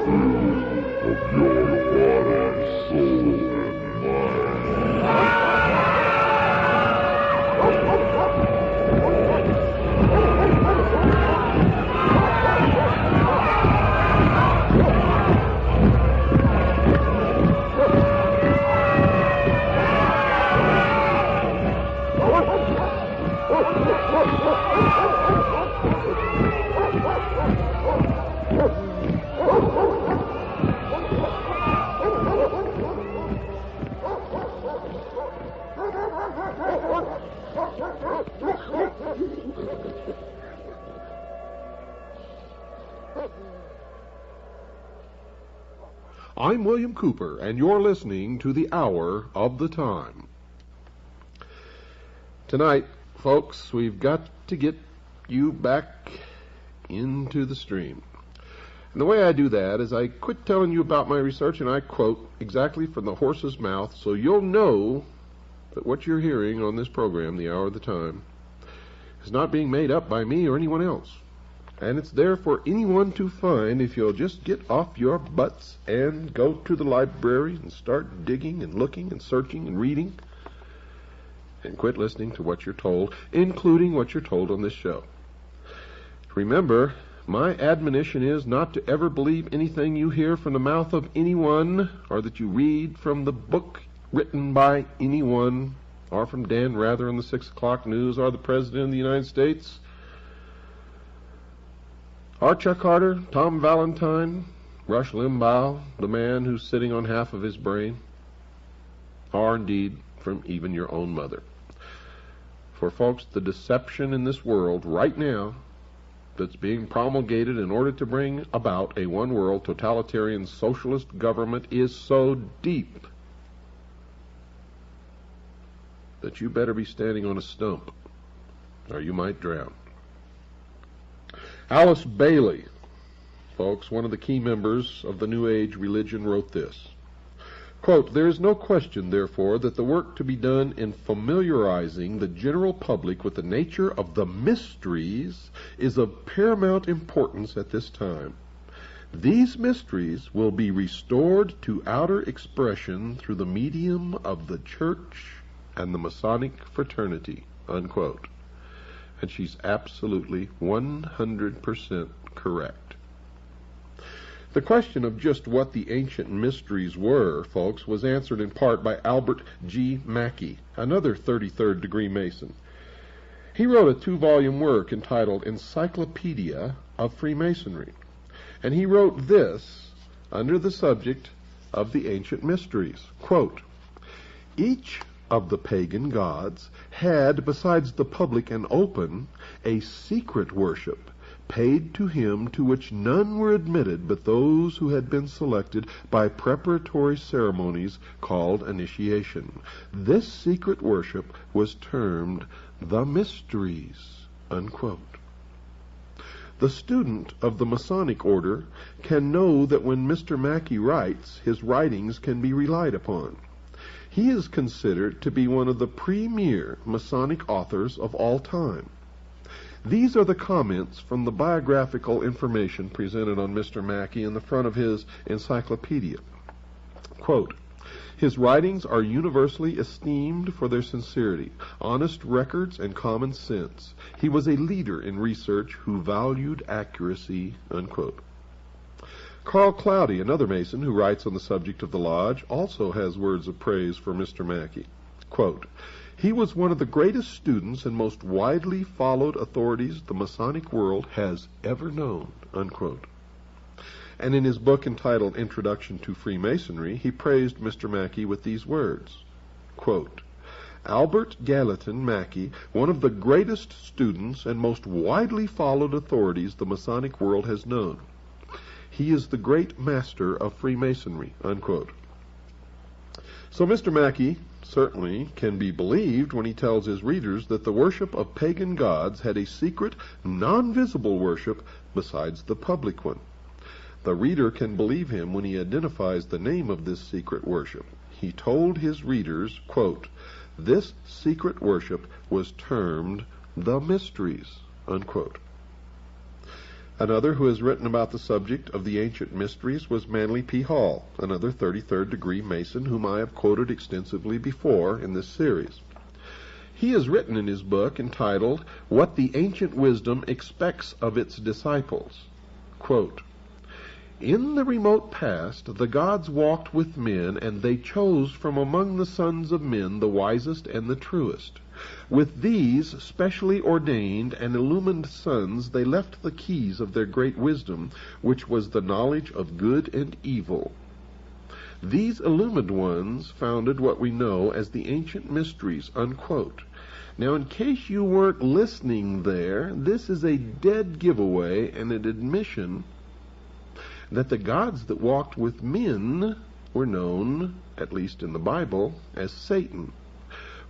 of your body, soul, and mind. I'm William Cooper, and you're listening to the Hour of the Time. Tonight, folks, we've got to get you back into the stream. And the way I do that is I quit telling you about my research and I quote exactly from the horse's mouth, so you'll know that what you're hearing on this program, The Hour of the Time, is not being made up by me or anyone else. And it's there for anyone to find if you'll just get off your butts and go to the library and start digging and looking and searching and reading and quit listening to what you're told, including what you're told on this show. Remember, my admonition is not to ever believe anything you hear from the mouth of anyone or that you read from the book written by anyone or from Dan Rather in the 6 o'clock news or the President of the United States or Chuck Carter, Tom Valentine, Rush Limbaugh, the man who's sitting on half of his brain, or indeed from even your own mother. For folks, the deception in this world right now that's being promulgated in order to bring about a one-world totalitarian socialist government is so deep that you better be standing on a stump or you might drown. Alice Bailey, folks, one of the key members of the New Age religion, wrote this. Quote, "There is no question, therefore, that the work to be done in familiarizing the general public with the nature of the mysteries is of paramount importance at this time. These mysteries will be restored to outer expression through the medium of the Church and the Masonic fraternity," unquote. And she's absolutely 100% correct. The question of just what the ancient mysteries were, folks, was answered in part by Albert G. Mackey, another 33rd degree Mason. He wrote a 2-volume work entitled Encyclopedia of Freemasonry, and he wrote this under the subject of the ancient mysteries. Quote, "Each of the pagan gods had, besides the public and open, a secret worship paid to him to which none were admitted but those who had been selected by preparatory ceremonies called initiation. This secret worship was termed the mysteries," unquote. The student of the Masonic order can know that when Mr. Mackey writes, his writings can be relied upon. He is considered to be one of the premier Masonic authors of all time. These are the comments from the biographical information presented on Mr. Mackey in the front of his encyclopedia. Quote, "His writings are universally esteemed for their sincerity, honest records, and common sense. He was a leader in research who valued accuracy," unquote. Carl Cloudy, another Mason who writes on the subject of the Lodge, also has words of praise for Mr. Mackey. Quote, "He was one of the greatest students and most widely followed authorities the Masonic world has ever known," unquote. And in his book entitled Introduction to Freemasonry, he praised Mr. Mackey with these words. Quote, "Albert Gallatin Mackey, one of the greatest students and most widely followed authorities the Masonic world has known. He is the great master of Freemasonry," unquote. So Mr. Mackey certainly can be believed when he tells his readers that the worship of pagan gods had a secret, non-visible worship besides the public one. The reader can believe him when he identifies the name of this secret worship. He told his readers, quote, "This secret worship was termed the mysteries," unquote. Another who has written about the subject of the ancient mysteries was Manly P. Hall, another 33rd degree Mason whom I have quoted extensively before in this series. He has written in his book entitled, What the Ancient Wisdom Expects of Its Disciples. Quote, in the remote past, the gods walked with men, and they chose from among the sons of men the wisest and the truest. With these specially ordained and illumined sons, they left the keys of their great wisdom, which was the knowledge of good and evil. These illumined ones founded what we know as the ancient mysteries, unquote. Now, in case you weren't listening there, this is a dead giveaway and an admission that the gods that walked with men were known, at least in the Bible, as Satan.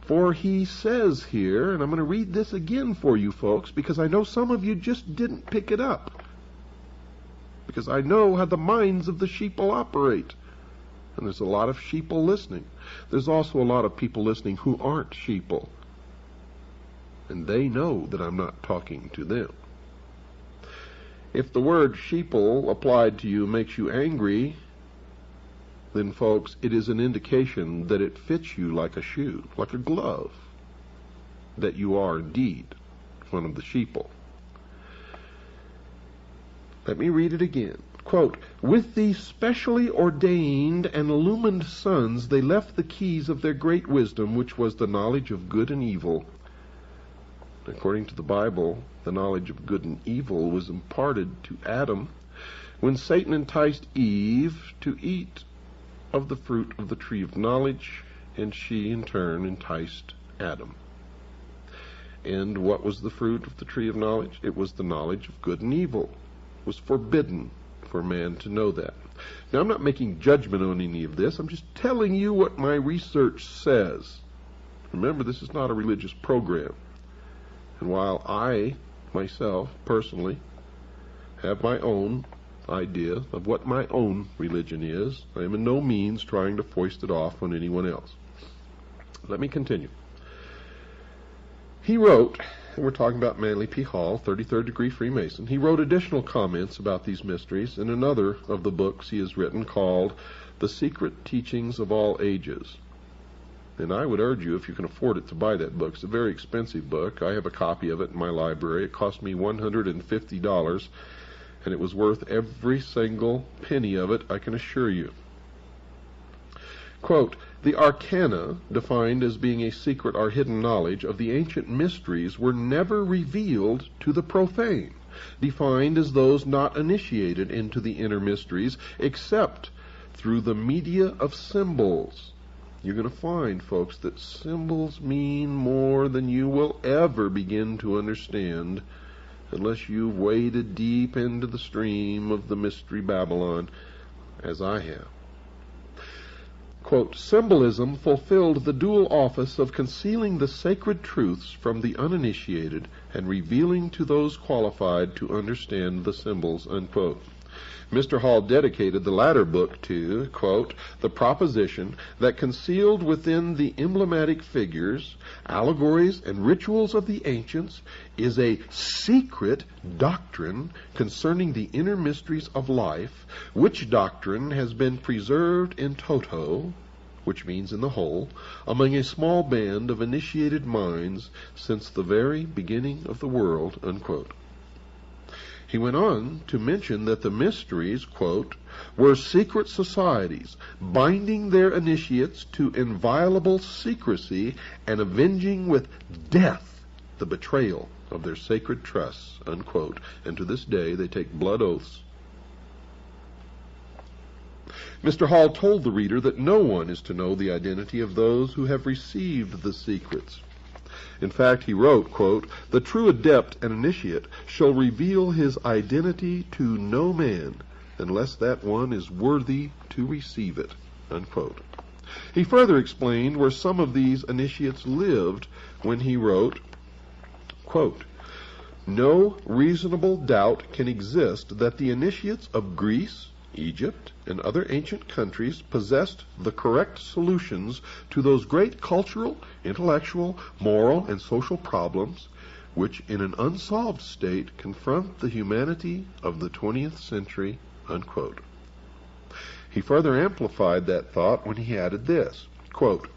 For he says here, and I'm going to read this again for you folks, because I know some of you just didn't pick it up, because I know how the minds of the sheeple operate. And there's a lot of sheeple listening. There's also a lot of people listening who aren't sheeple. And they know that I'm not talking to them. If the word sheeple applied to you makes you angry, then, folks, it is an indication that it fits you like a shoe, like a glove, that you are indeed one of the sheeple. Let me read it again. Quote, with these specially ordained and illumined sons, they left the keys of their great wisdom, which was the knowledge of good and evil. According to the Bible, the knowledge of good and evil was imparted to Adam when Satan enticed Eve to eat of the fruit of the tree of knowledge, and she in turn enticed Adam. And what was the fruit of the tree of knowledge? It was the knowledge of good and evil. It was forbidden for man to know that. Now, I'm not making judgment on any of this. I'm just telling you what my research says. Remember, this is not a religious program. And while I, myself, personally, have my own idea of what my own religion is, I am in no means trying to foist it off on anyone else. Let me continue. He wrote, and we're talking about Manly P. Hall, 33rd degree Freemason, he wrote additional comments about these mysteries in another of the books he has written called The Secret Teachings of All Ages. And I would urge you, if you can afford it, to buy that book. It's a very expensive book. I have a copy of it in my library. It cost me $150, and it was worth every single penny of it, I can assure you. Quote, the arcana, defined as being a secret or hidden knowledge of the ancient mysteries, were never revealed to the profane, defined as those not initiated into the inner mysteries, except through the media of symbols. You're going to find, folks, that symbols mean more than you will ever begin to understand unless you've waded deep into the stream of the mystery Babylon, as I have. Quote, symbolism fulfilled the dual office of concealing the sacred truths from the uninitiated and revealing to those qualified to understand the symbols, unquote. Mr. Hall dedicated the latter book to, quote, the proposition that concealed within the emblematic figures, allegories, and rituals of the ancients is a secret doctrine concerning the inner mysteries of life, which doctrine has been preserved in toto, which means in the whole, among a small band of initiated minds since the very beginning of the world, unquote. He went on to mention that the mysteries, quote, were secret societies, binding their initiates to inviolable secrecy and avenging with death the betrayal of their sacred trusts, unquote. And to this day they take blood oaths. Mr. Hall told the reader that no one is to know the identity of those who have received the secrets. In fact, he wrote, quote, the true adept and initiate shall reveal his identity to no man unless that one is worthy to receive it, unquote. He further explained where some of these initiates lived when he wrote, quote, no reasonable doubt can exist that the initiates of Greece, Egypt, and other ancient countries possessed the correct solutions to those great cultural, intellectual, moral, and social problems which in an unsolved state confront the humanity of the 20th century, unquote. He further amplified that thought when he added this, quote,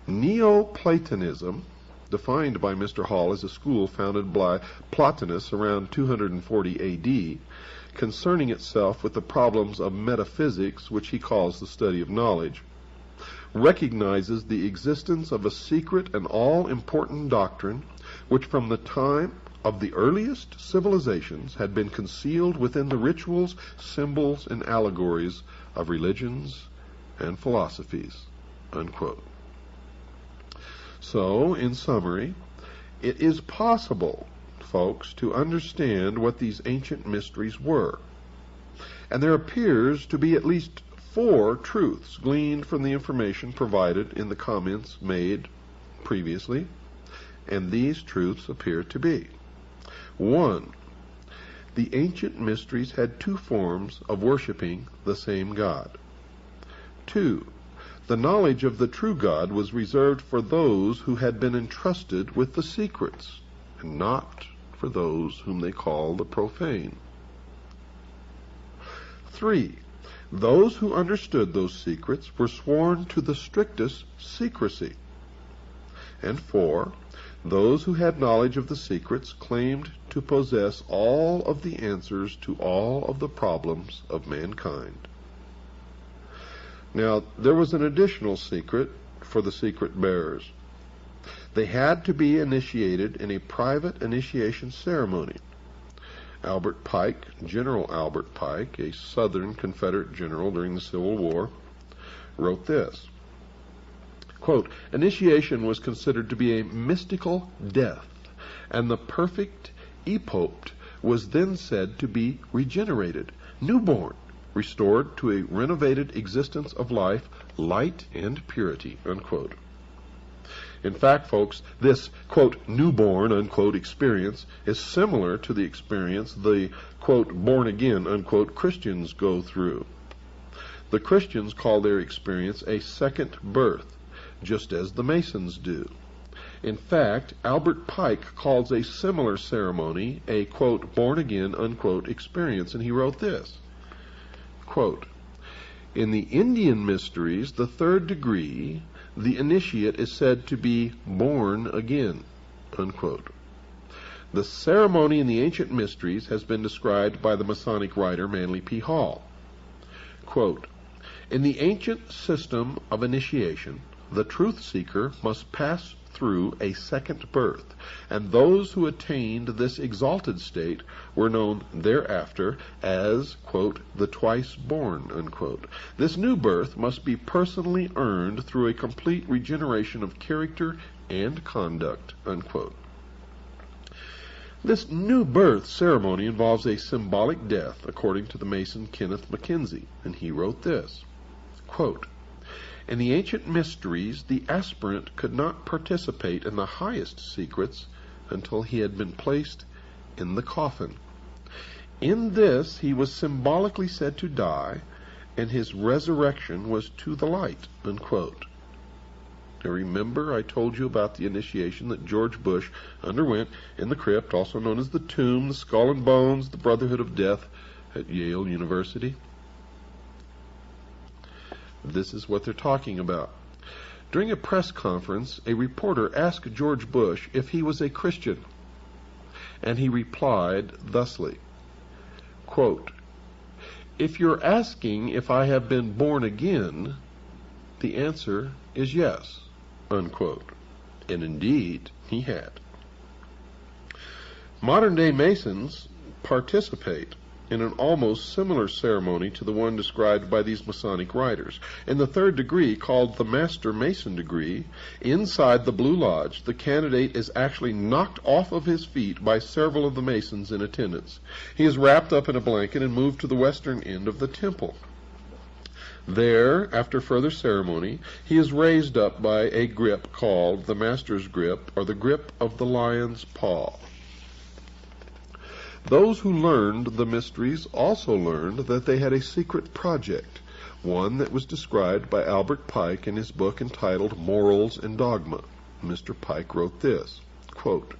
Neoplatonism, defined by Mr. Hall as a school founded by Plotinus around 240 A.D., concerning itself with the problems of metaphysics, which he calls the study of knowledge, recognizes the existence of a secret and all-important doctrine which from the time of the earliest civilizations had been concealed within the rituals, symbols, and allegories of religions and philosophies, unquote. So, in summary, it is possible, folks, to understand what these ancient mysteries were. And there appears to be at least 4 truths gleaned from the information provided in the comments made previously, and these truths appear to be: 1. The ancient mysteries had 2 forms of worshiping the same God. 2. The knowledge of the true God was reserved for those who had been entrusted with the secrets, and not for those whom they call the profane. 3. Those who understood those secrets were sworn to the strictest secrecy. And 4. Those who had knowledge of the secrets claimed to possess all of the answers to all of the problems of mankind. Now, there was an additional secret for the secret bearers. They had to be initiated in a private initiation ceremony. Albert Pike, General Albert Pike, a Southern Confederate general during the Civil War, wrote this, quote, Initiation was considered to be a mystical death, and the perfect epopt was then said to be regenerated, newborn, restored to a renovated existence of life, light, and purity, unquote. In fact, folks, this, quote, newborn, unquote, experience is similar to the experience the, quote, born-again, unquote, Christians go through. The Christians call their experience a second birth, just as the Masons do. In fact, Albert Pike calls a similar ceremony a, quote, born-again, unquote, experience, and he wrote this, quote, In the Indian mysteries, the 3rd degree, the initiate is said to be born again, unquote. The ceremony in the ancient mysteries has been described by the Masonic writer Manly P. Hall. Quote, In the ancient system of initiation, the truth seeker must pass through a second birth, and those who attained this exalted state were known thereafter as, quote, the twice born, unquote. This new birth must be personally earned through a complete regeneration of character and conduct, unquote. This new birth ceremony involves a symbolic death, according to the Mason Kenneth Mackenzie, and he wrote this, quote, In the ancient mysteries, the aspirant could not participate in the highest secrets until he had been placed in the coffin. In this, he was symbolically said to die, and his resurrection was to the light, unquote. Now remember, I told you about the initiation that George Bush underwent in the crypt, also known as the tomb, the skull and bones, the Brotherhood of Death at Yale University. This is what they're talking about. During a press conference, a reporter asked George Bush if he was a Christian, and he replied thusly, quote, If you're asking if I have been born again, the answer is yes, unquote. And indeed, he had. Modern-day Masons participate in an almost similar ceremony to the one described by these Masonic writers. In the 3rd degree, called the Master Mason degree, inside the Blue Lodge, the candidate is actually knocked off of his feet by several of the Masons in attendance. He is wrapped up in a blanket and moved to the western end of the temple. There, after further ceremony, he is raised up by a grip called the Master's grip, or the grip of the lion's paw. Those who learned the mysteries also learned that they had a secret project, one that was described by Albert Pike in his book entitled Morals and Dogma. Mr. Pike wrote this, quote,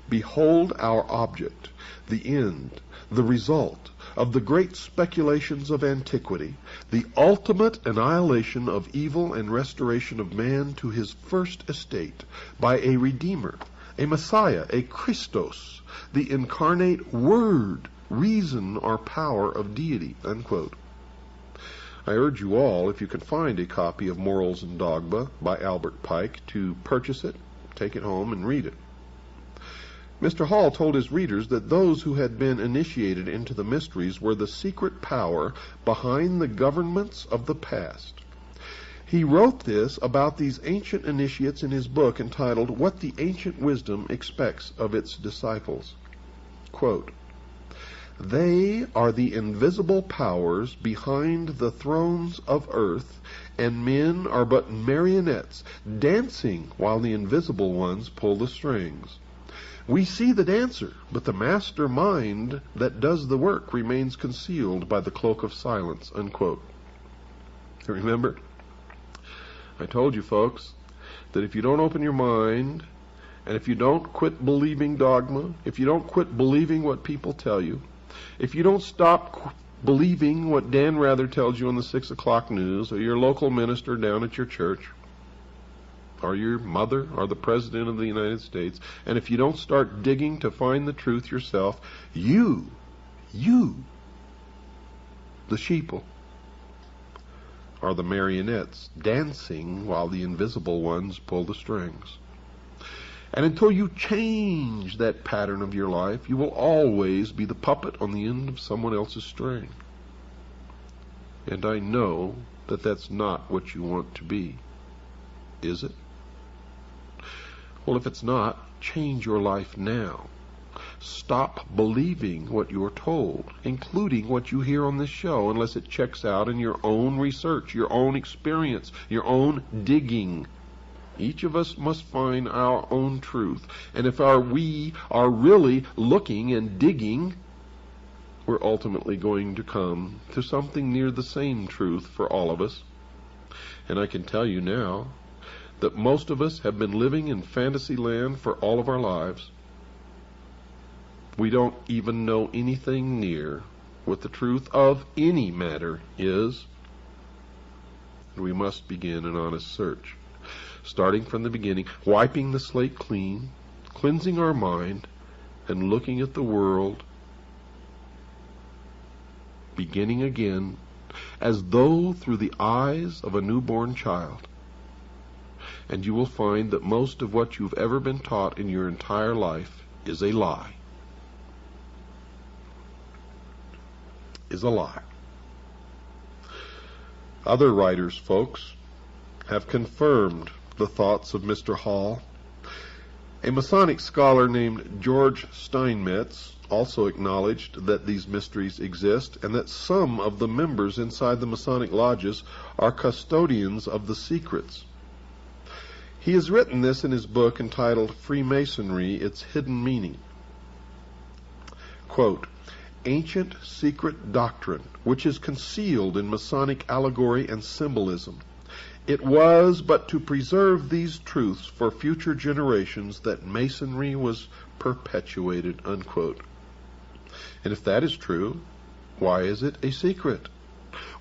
Behold our object, the end, the result of the great speculations of antiquity, the ultimate annihilation of evil and restoration of man to his first estate by a Redeemer, a Messiah, a Christos, the incarnate Word, reason or power of deity, unquote. I urge you all, if you can find a copy of Morals and Dogma by Albert Pike, to purchase it, take it home, and read it. Mr. Hall told his readers that those who had been initiated into the mysteries were the secret power behind the governments of the past. He wrote this about these ancient initiates in his book entitled What the Ancient Wisdom Expects of Its Disciples. Quote, "They are the invisible powers behind the thrones of earth, and men are but marionettes dancing while the invisible ones pull the strings. We see the dancer, but the master mind that does the work remains concealed by the cloak of silence," unquote. Remember, I told you folks that if you don't open your mind, and if you don't quit believing dogma, if you don't quit believing what people tell you, if you don't stop believing what Dan Rather tells you on the 6 o'clock news, or your local minister down at your church, or your mother, or the President of the United States, and if you don't start digging to find the truth yourself, you, the sheeple, are the marionettes dancing while the invisible ones pull the strings. And until you change that pattern of your life, you will always be the puppet on the end of someone else's string. And I know that that's not what you want to be. Is it? Well, if it's not, change your life now. Stop believing what you're told, including what you hear on this show, unless it checks out in your own research, your own experience, your own digging. Each of us must find our own truth. And if we are really looking and digging, we're ultimately going to come to something near the same truth for all of us. And I can tell you now that most of us have been living in fantasy land for all of our lives. We don't even know anything near what the truth of any matter is. We must begin an honest search, starting from the beginning, wiping the slate clean, cleansing our mind, and looking at the world, beginning again, as though through the eyes of a newborn child. And you will find that most of what you've ever been taught in your entire life is a lie. Other writers, folks, have confirmed the thoughts of Mr. Hall. A Masonic scholar named George Steinmetz also acknowledged that these mysteries exist and that some of the members inside the Masonic lodges are custodians of the secrets. He has written this in his book entitled Freemasonry, Its Hidden Meaning. Quote, "Ancient secret doctrine, which is concealed in Masonic allegory and symbolism. It was but to preserve these truths for future generations that Masonry was perpetuated," unquote. And if that is true, why is it a secret?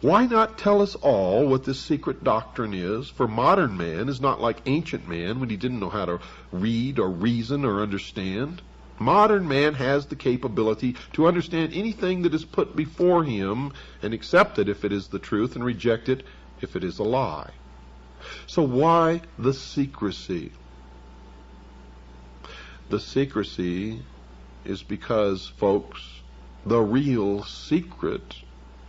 Why not tell us all what this secret doctrine is? For modern man is not like ancient man when he didn't know how to read or reason or understand. Modern man has the capability to understand anything that is put before him and accept it if it is the truth and reject it if it is a lie. So why the secrecy? The secrecy is because, folks, the real secret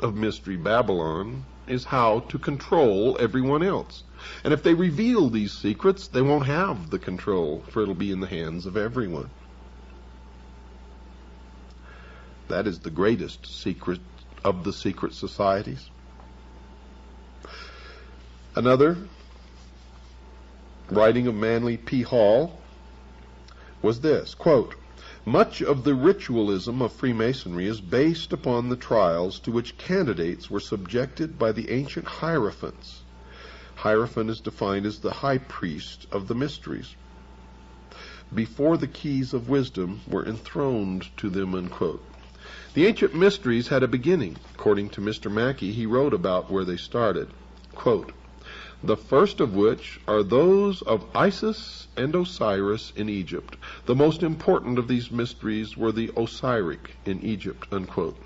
of Mystery Babylon is how to control everyone else. And if they reveal these secrets, they won't have the control, for it'll be in the hands of everyone. That is the greatest secret of the secret societies. Another writing of Manly P. Hall was this, quote, "Much of the ritualism of Freemasonry is based upon the trials to which candidates were subjected by the ancient hierophants." Hierophant is defined as the high priest of the mysteries. before the keys of wisdom were enthroned to them, unquote. The ancient mysteries had a beginning. According to Mr. Mackey, he wrote about where they started. Quote, the first of which are those of Isis and Osiris in Egypt. The most important of these mysteries were the Osiric in Egypt, unquote.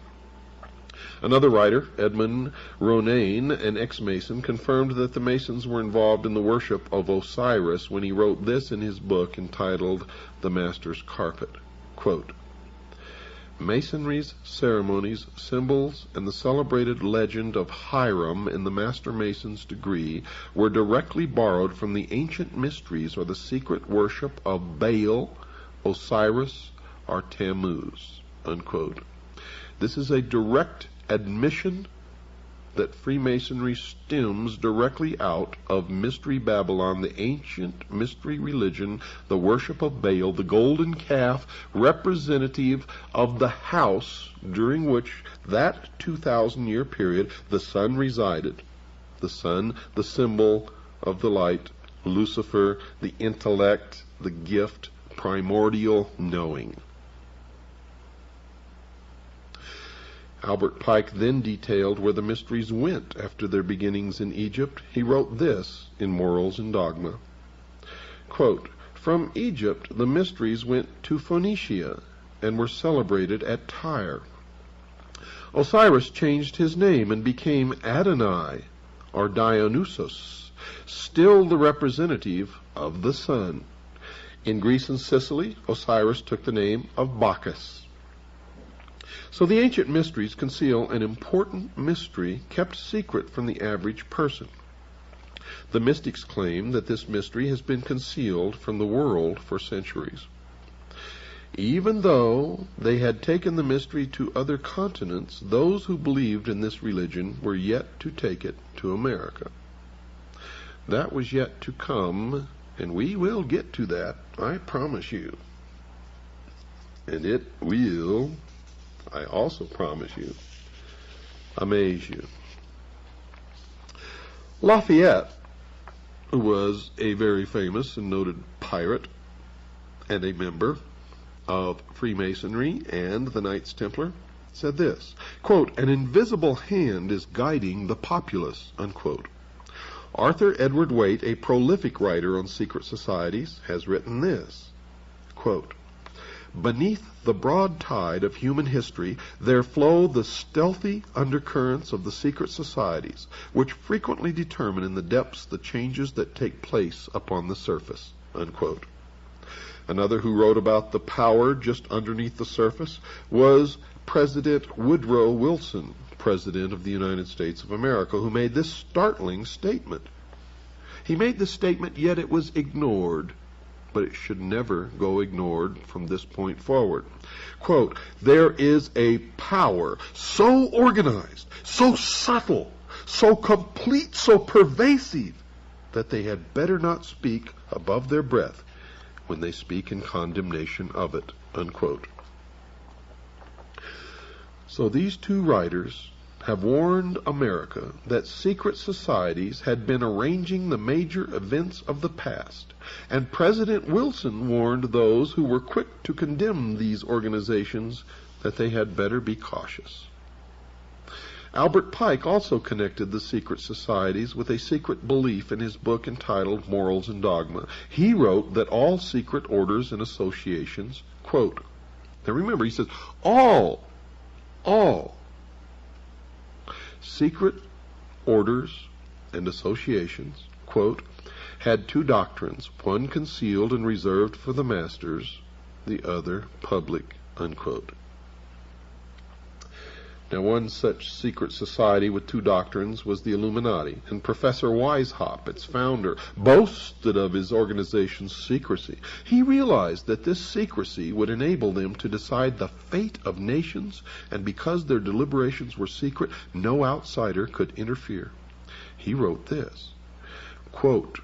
Another writer, Edmund Ronayne, an ex-Mason, confirmed that the Masons were involved in the worship of Osiris when he wrote this in his book entitled The Master's Carpet. Quote, Masonry's ceremonies, symbols, and the celebrated legend of Hiram in the Master Mason's degree were directly borrowed from the ancient mysteries or the secret worship of Baal, Osiris, or Tammuz, unquote. This is a direct admission that Freemasonry stems directly out of Mystery Babylon, the ancient mystery religion, the worship of Baal, the golden calf, representative of the house during which that 2,000-year period the sun resided. The sun, the symbol of the light, Lucifer, the intellect, the gift, primordial knowing. Albert Pike then detailed where the mysteries went after their beginnings in Egypt. He wrote this in Morals and Dogma. Quote, from Egypt the mysteries went to Phoenicia and were celebrated at Tyre. Osiris changed his name and became Adonai, or Dionysus, still the representative of the sun. In Greece and Sicily, Osiris took the name of Bacchus. So the ancient mysteries conceal an important mystery kept secret from the average person. The mystics claim that this mystery has been concealed from the world for centuries. Even though they had taken the mystery to other continents, those who believed in this religion were yet to take it to America. That was yet to come, and we will get to that, I promise you. And it will, I also promise you, amaze you. Lafayette, who was a very famous and noted pirate and a member of Freemasonry and the Knights Templar, said this, quote, an invisible hand is guiding the populace, unquote. Arthur Edward Waite, a prolific writer on secret societies, has written this, quote, beneath the broad tide of human history there flow the stealthy undercurrents of the secret societies, which frequently determine in the depths the changes that take place upon the surface, unquote. Another who wrote about the power just underneath the surface was President Woodrow Wilson, President of the United States of America, who made this startling statement. He made this statement, yet it was ignored. But it should never go ignored from this point forward. Quote, there is a power so organized, so subtle, so complete, so pervasive, that they had better not speak above their breath when they speak in condemnation of it, unquote. So these two writers have warned America that secret societies had been arranging the major events of the past, and President Wilson warned those who were quick to condemn these organizations that they had better be cautious. Albert Pike also connected the secret societies with a secret belief in his book entitled Morals and Dogma. He wrote that all secret orders and associations, quote, now remember, he says, all secret orders and associations, quote, had two doctrines, one concealed and reserved for the masters, the other public, unquote. Now, one such secret society with two doctrines was the Illuminati, and Professor Weishaupt, its founder, boasted of his organization's secrecy. He realized that this secrecy would enable them to decide the fate of nations, and because their deliberations were secret, no outsider could interfere. He wrote this, quote,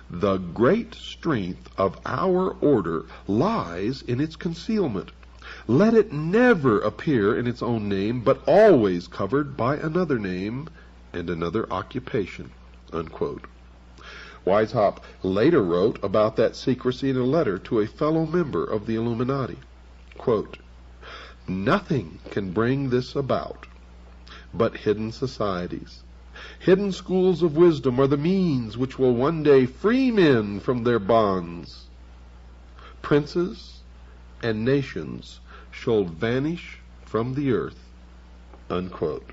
the great strength of our order lies in its concealment. Let it never appear in its own name, but always covered by another name and another occupation, unquote. Weishaupt later wrote about that secrecy in a letter to a fellow member of the Illuminati. Quote, "Nothing can bring this about but hidden societies. Hidden schools of wisdom are the means which will one day free men from their bonds. Princes and nations shall vanish from the earth." Unquote.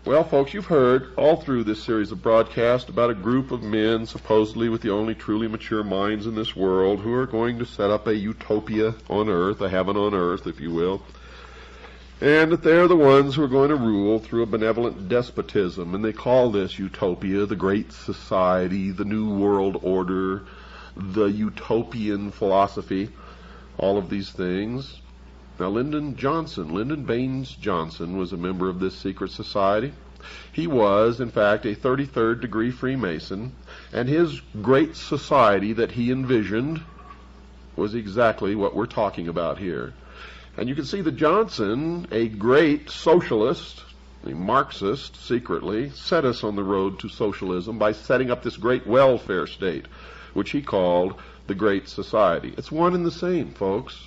Well, folks, you've heard all through this series of broadcasts about a group of men, supposedly with the only truly mature minds in this world, who are going to set up a utopia on earth, a heaven on earth, if you will, and that they're the ones who are going to rule through a benevolent despotism, and they call this utopia the Great Society, the New World Order, the utopian philosophy, all of these things. Now, Lyndon Baines Johnson was a member of this secret society. He was, in fact, a 33rd degree Freemason, and his great society that he envisioned was exactly what we're talking about here. And you can see that Johnson, a great socialist, a Marxist, secretly, set us on the road to socialism by setting up this great welfare state, which he called the Great Society. It's one and the same, folks.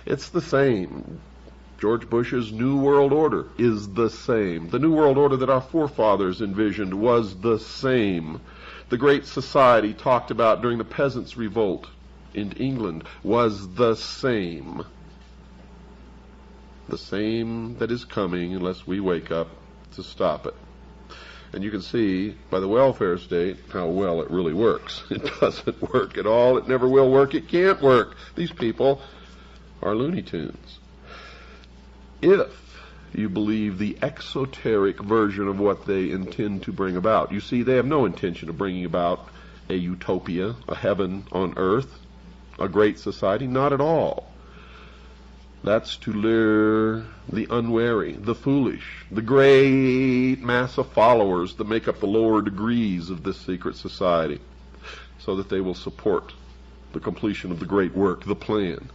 It's the same. George Bush's New World Order is the same. The New World Order that our forefathers envisioned was the same. The Great Society talked about during the Peasants' Revolt in England was the same. The same that is coming unless we wake up to stop it. And you can see by the welfare state how well it really works. It doesn't work at all. It never will work. It can't work. These people are Looney Tunes. If you believe the exoteric version of what they intend to bring about. You see, they have no intention of bringing about a utopia, a heaven on earth, a great society, not at all. That's to lure the unwary, the foolish, the great mass of followers that make up the lower degrees of this secret society, so that they will support the completion of the great work, the plan.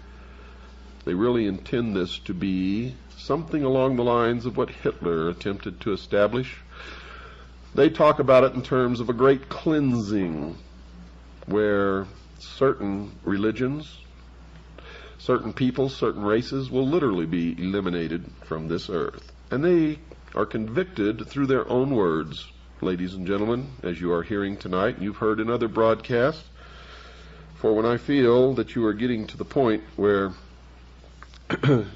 They really intend this to be something along the lines of what Hitler attempted to establish. They talk about it in terms of a great cleansing, where certain religions, certain peoples, certain races will literally be eliminated from this earth. And they are convicted through their own words, ladies and gentlemen, as you are hearing tonight, and you've heard in other broadcasts. For when I feel that you are getting to the point where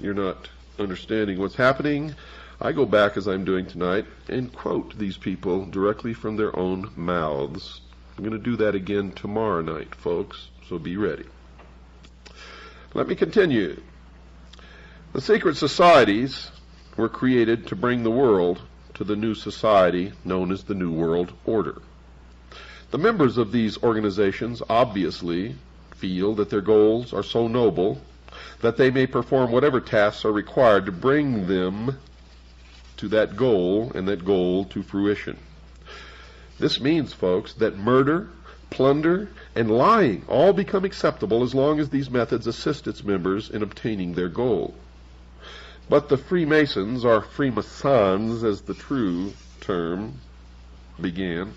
you're not understanding what's happening, I go back, as I'm doing tonight, and quote these people directly from their own mouths. I'm going to do that again tomorrow night, folks, so be ready. Let me continue. The secret societies were created to bring the world to the new society known as the New World Order. The members of these organizations obviously feel that their goals are so noble that they may perform whatever tasks are required to bring them to that goal and that goal to fruition. This means, folks, that murder, plunder, and lying all become acceptable as long as these methods assist its members in obtaining their goal. But the Freemasons, or Freemasons as the true term began,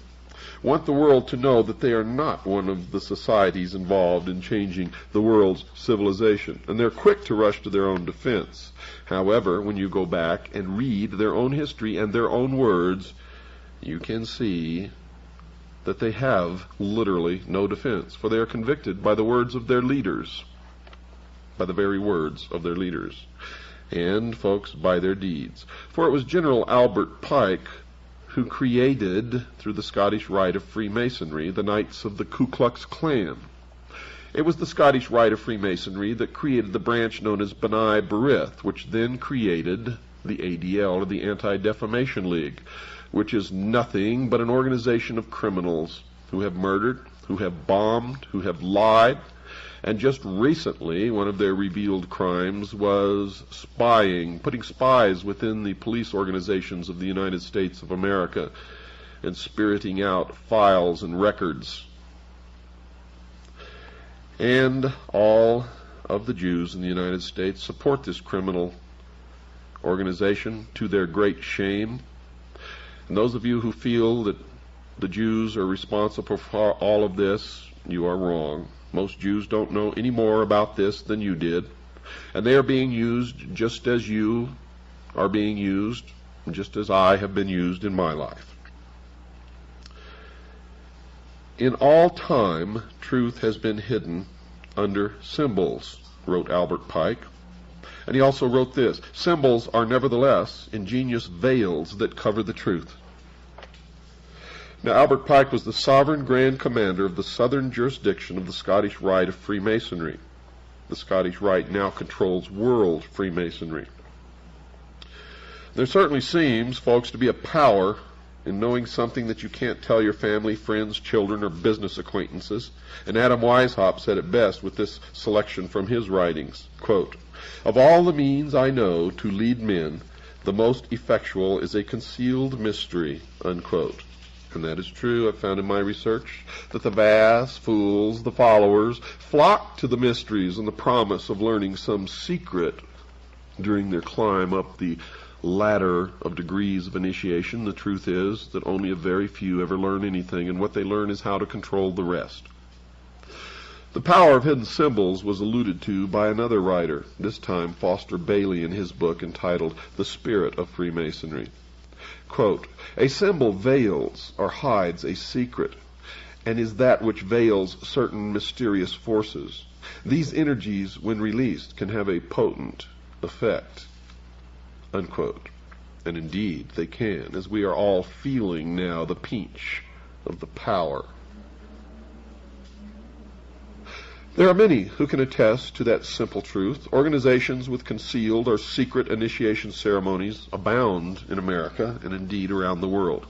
want the world to know that they are not one of the societies involved in changing the world's civilization, and they're quick to rush to their own defense. However, when you go back and read their own history and their own words, you can see that they have literally no defense, for they are convicted by the words of their leaders, by the very words of their leaders, and, folks, by their deeds. For it was General Albert Pike who created, through the Scottish Rite of Freemasonry, the Knights of the Ku Klux Klan. It was the Scottish Rite of Freemasonry that created the branch known as B'nai B'rith, which then created the ADL, or the Anti-Defamation League, which is nothing but an organization of criminals who have murdered, who have bombed, who have lied, and just recently one of their revealed crimes was spying, putting spies within the police organizations of the United States of America and spiriting out files and records. And all of the Jews in the United States support this criminal organization to their great shame. And those of you who feel that the Jews are responsible for all of this, you are wrong. Most Jews don't know any more about this than you did, and they are being used just as you are being used, just as I have been used in my life. In all time, truth has been hidden under symbols, wrote Albert Pike. And he also wrote this: symbols are nevertheless ingenious veils that cover the truth. Now, Albert Pike was the sovereign grand commander of the southern jurisdiction of the Scottish Rite of Freemasonry. The Scottish Rite now controls world Freemasonry. There certainly seems, folks, to be a power in knowing something that you can't tell your family, friends, children, or business acquaintances. And Adam Weishaupt said it best with this selection from his writings. Quote, "Of all the means I know to lead men, the most effectual is a concealed mystery," unquote. And that is true. I've found in my research that the vast fools, the followers, flock to the mysteries and the promise of learning some secret during their climb up the ladder of degrees of initiation. The truth is that only a very few ever learn anything, and what they learn is how to control the rest. The power of hidden symbols was alluded to by another writer, this time Foster Bailey, in his book entitled The Spirit of Freemasonry. Quote, "A symbol veils or hides a secret, and is that which veils certain mysterious forces. These energies, when released, can have a potent effect," unquote. And indeed they can, as we are all feeling now the pinch of the power. There are many who can attest to that simple truth. Organizations with concealed or secret initiation ceremonies abound in America and indeed around the world.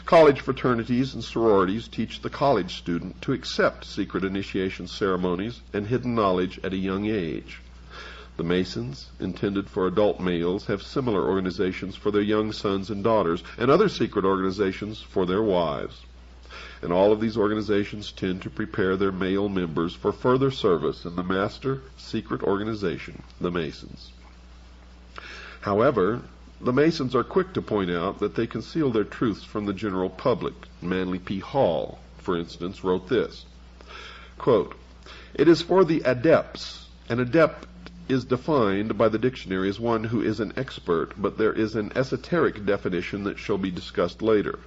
College fraternities and sororities teach the college student to accept secret initiation ceremonies and hidden knowledge at a young age. The Masons, intended for adult males, have similar organizations for their young sons and daughters, and other secret organizations for their wives. And all of these organizations tend to prepare their male members for further service in the master secret organization, the Masons. However, the Masons are quick to point out that they conceal their truths from the general public. Manly P. Hall, for instance, wrote this, quote, "It is for the adepts. An adept is defined by the dictionary as one who is an expert, but there is an esoteric definition that shall be discussed later.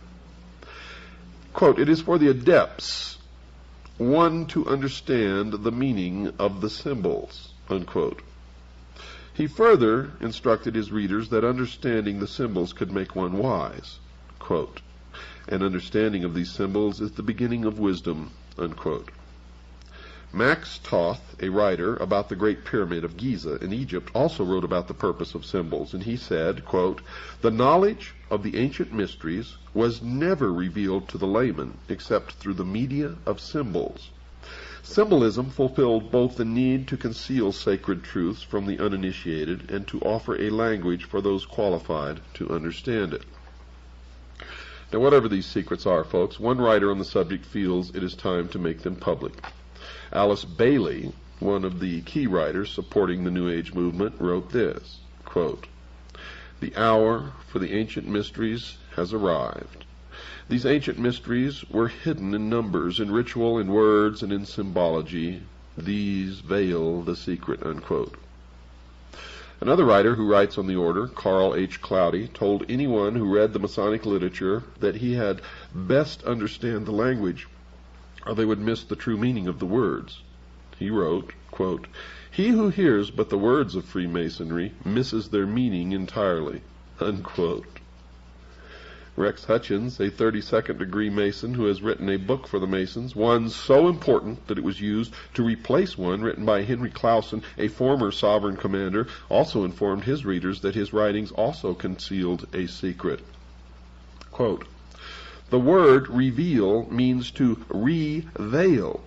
Quote, "It is for the adepts, one to understand the meaning of the symbols," unquote. He further instructed his readers that understanding the symbols could make one wise. Quote, "An understanding of these symbols is the beginning of wisdom," unquote. Max Toth, a writer about the Great Pyramid of Giza in Egypt, also wrote about the purpose of symbols, and he said, quote, "The knowledge of the ancient mysteries was never revealed to the layman except through the media of symbols. Symbolism fulfilled both the need to conceal sacred truths from the uninitiated and to offer a language for those qualified to understand it." Now, whatever these secrets are, folks, one writer on the subject feels it is time to make them public. Alice Bailey, one of the key writers supporting the New Age movement, wrote this, quote, "The hour for the ancient mysteries has arrived. These ancient mysteries were hidden in numbers, in ritual, in words, and in symbology. These veil the secret," unquote. Another writer who writes on the order, Carl H. Cloudy, told anyone who read the Masonic literature that he had best understand the language, or they would miss the true meaning of the words. He wrote, quote, "He who hears but the words of Freemasonry misses their meaning entirely," unquote. Rex Hutchins, a 32nd degree Mason who has written a book for the Masons, one so important that it was used to replace one written by Henry Clausen, a former sovereign commander, also informed his readers that his writings also concealed a secret. Quote, "The word reveal means to re-veil.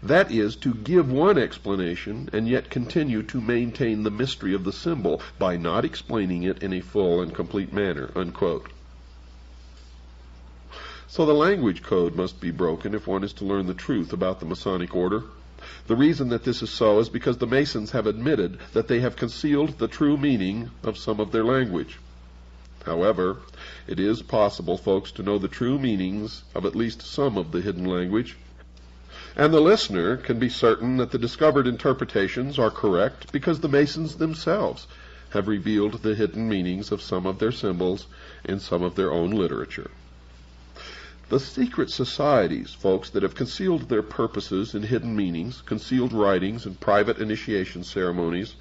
That is, to give one explanation and yet continue to maintain the mystery of the symbol by not explaining it in a full and complete manner," unquote. So the language code must be broken if one is to learn the truth about the Masonic order. The reason that this is so is because the Masons have admitted that they have concealed the true meaning of some of their language. However, it is possible, folks, to know the true meanings of at least some of the hidden language, and the listener can be certain that the discovered interpretations are correct because the Masons themselves have revealed the hidden meanings of some of their symbols in some of their own literature. The secret societies, folks, that have concealed their purposes in hidden meanings, concealed writings, and private initiation ceremonies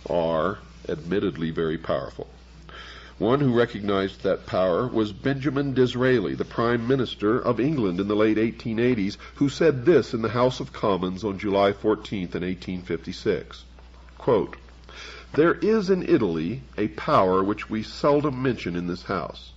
are admittedly very powerful. One who recognized that power was Benjamin Disraeli, the Prime Minister of England in the late 1880s, who said this in the House of Commons on July 14th in 1856. Quote, "There is in Italy a power which we seldom mention in this House.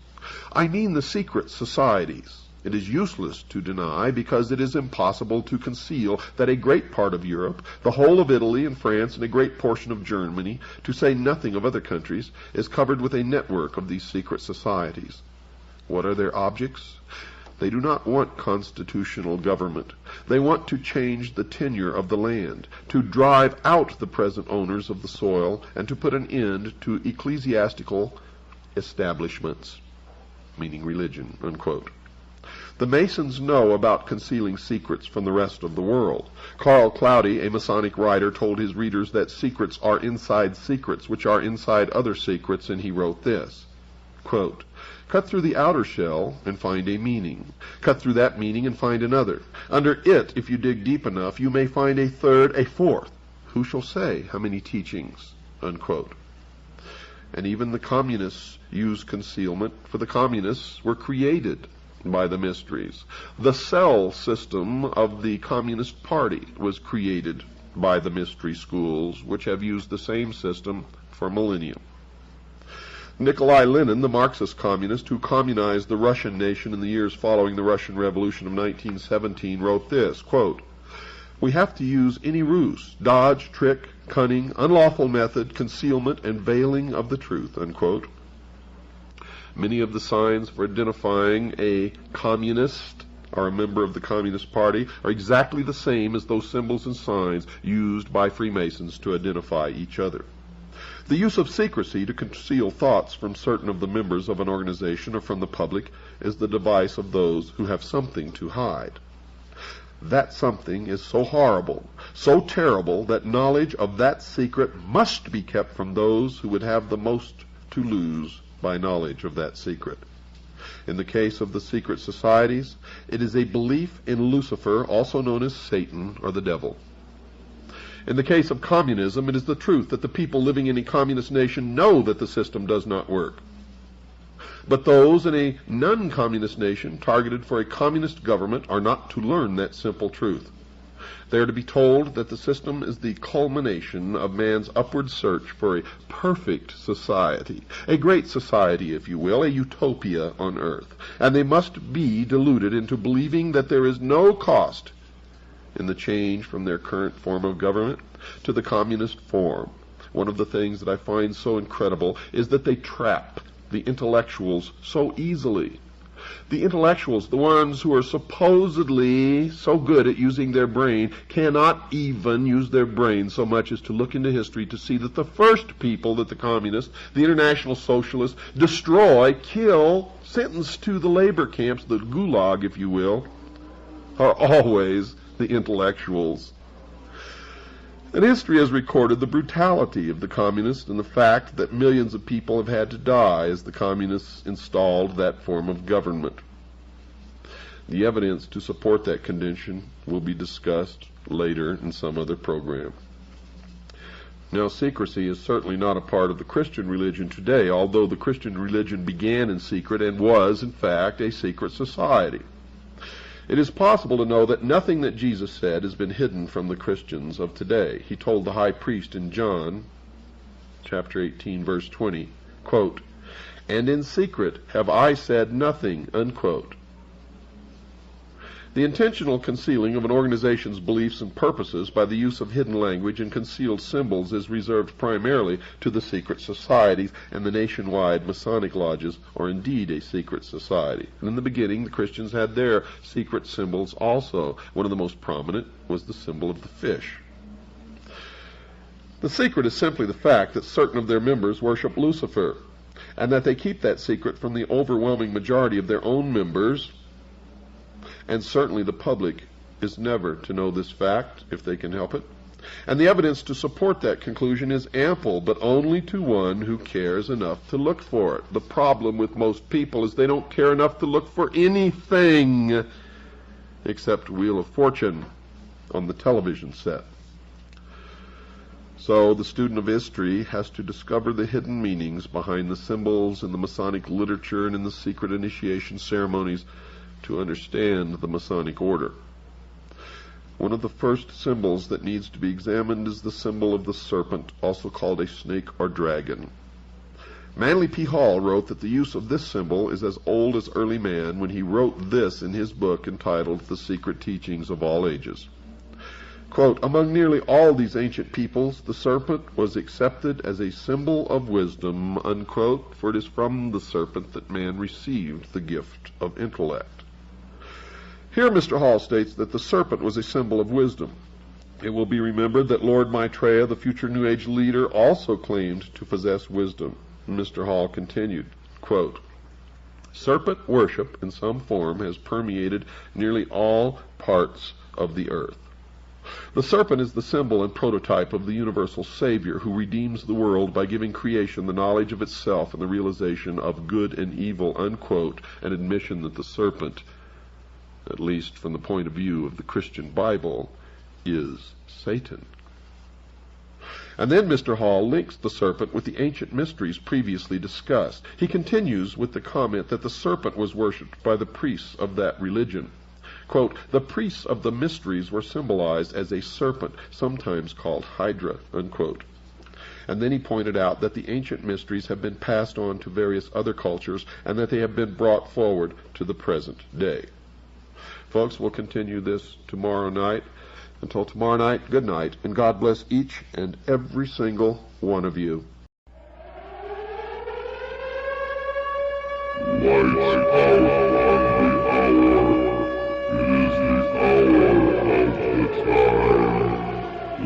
I mean the secret societies. It is useless to deny, because it is impossible to conceal, that a great part of Europe, the whole of Italy and France, and a great portion of Germany, to say nothing of other countries, is covered with a network of these secret societies. What are their objects? They do not want constitutional government. They want to change the tenure of the land, to drive out the present owners of the soil, and to put an end to ecclesiastical establishments," meaning religion, unquote. The Masons know about concealing secrets from the rest of the world. Carl Cloudy, a Masonic writer, told his readers that secrets are inside secrets, which are inside other secrets, and he wrote this, quote, "Cut through the outer shell and find a meaning. Cut through that meaning and find another. Under it, if you dig deep enough, you may find a third, a fourth. Who shall say how many teachings?" Unquote. And even the communists use concealment, for the communists were created by the mysteries. The cell system of the Communist Party was created by the mystery schools, which have used the same system for millennia. Nikolai Lenin, the Marxist communist who communized the Russian nation in the years following the Russian Revolution of 1917, wrote this, quote, "We have to use any ruse, dodge, trick, cunning, unlawful method, concealment, and veiling of the truth," unquote. Many of the signs for identifying a communist or a member of the Communist Party are exactly the same as those symbols and signs used by Freemasons to identify each other. The use of secrecy to conceal thoughts from certain of the members of an organization or from the public is the device of those who have something to hide. That something is so horrible, so terrible, that knowledge of that secret must be kept from those who would have the most to lose by knowledge of that secret. In the case of the secret societies, it is a belief in Lucifer, also known as Satan or the devil. In the case of communism, it is the truth that the people living in a communist nation know that the system does not work. But those in a non-communist nation targeted for a communist government are not to learn that simple truth. They are to be told that the system is the culmination of man's upward search for a perfect society, a great society, if you will, a utopia on earth, and they must be deluded into believing that there is no cost in the change from their current form of government to the communist form. One of the things that I find so incredible is that they trap the intellectuals so easily. The intellectuals, the ones who are supposedly so good at using their brain, cannot even use their brain so much as to look into history to see that the first people that the communists, the international socialists, destroy, kill, sentence to the labor camps, the gulag, if you will, are always the intellectuals. And history has recorded the brutality of the communists and the fact that millions of people have had to die as the communists installed that form of government. The evidence to support that condition will be discussed later in some other program. Now, secrecy is certainly not a part of the Christian religion today, although the Christian religion began in secret and was, in fact, a secret society. It is possible to know that nothing that Jesus said has been hidden from the Christians of today. He told the high priest in John, chapter 18, verse 20, quote, "And in secret have I said nothing," unquote. The intentional concealing of an organization's beliefs and purposes by the use of hidden language and concealed symbols is reserved primarily to the secret societies and the nationwide Masonic lodges, or indeed a secret society. And in the beginning, the Christians had their secret symbols also. One of the most prominent was the symbol of the fish. The secret is simply the fact that certain of their members worship Lucifer. and that they keep that secret from the overwhelming majority of their own members, and certainly the public is never to know this fact if they can help it. And the evidence to support that conclusion is ample, but only to one who cares enough to look for it. The problem with most people is they don't care enough to look for anything except Wheel of Fortune on the television set. So the student of history has to discover the hidden meanings behind the symbols in the Masonic literature and in the secret initiation ceremonies to understand the Masonic order. One of the first symbols that needs to be examined is the symbol of the serpent, also called a snake or dragon. Manly P. Hall wrote that the use of this symbol is as old as early man when he wrote this in his book entitled The Secret Teachings of All Ages. Quote, among nearly all these ancient peoples, the serpent was accepted as a symbol of wisdom, unquote, for it is from the serpent that man received the gift of intellect. Here Mr. Hall states that the serpent was a symbol of wisdom. It will be remembered that Lord Maitreya, the future New Age leader, also claimed to possess wisdom. Mr. Hall continued, quote, serpent worship in some form has permeated nearly all parts of the earth. The serpent is the symbol and prototype of the universal Savior who redeems the world by giving creation the knowledge of itself and the realization of good and evil, unquote, an admission that the serpent, at least from the point of view of the Christian Bible, is Satan. And then Mr. Hall links the serpent with the ancient mysteries previously discussed. He continues with the comment that the serpent was worshipped by the priests of that religion. Quote, the priests of the mysteries were symbolized as a serpent, sometimes called Hydra, unquote. And then he pointed out that the ancient mysteries have been passed on to various other cultures and that they have been brought forward to the present day. Folks, we'll continue this tomorrow night. Until tomorrow night, good night, and God bless each and every single one of you. Lights out on the hour. It is the hour of the time.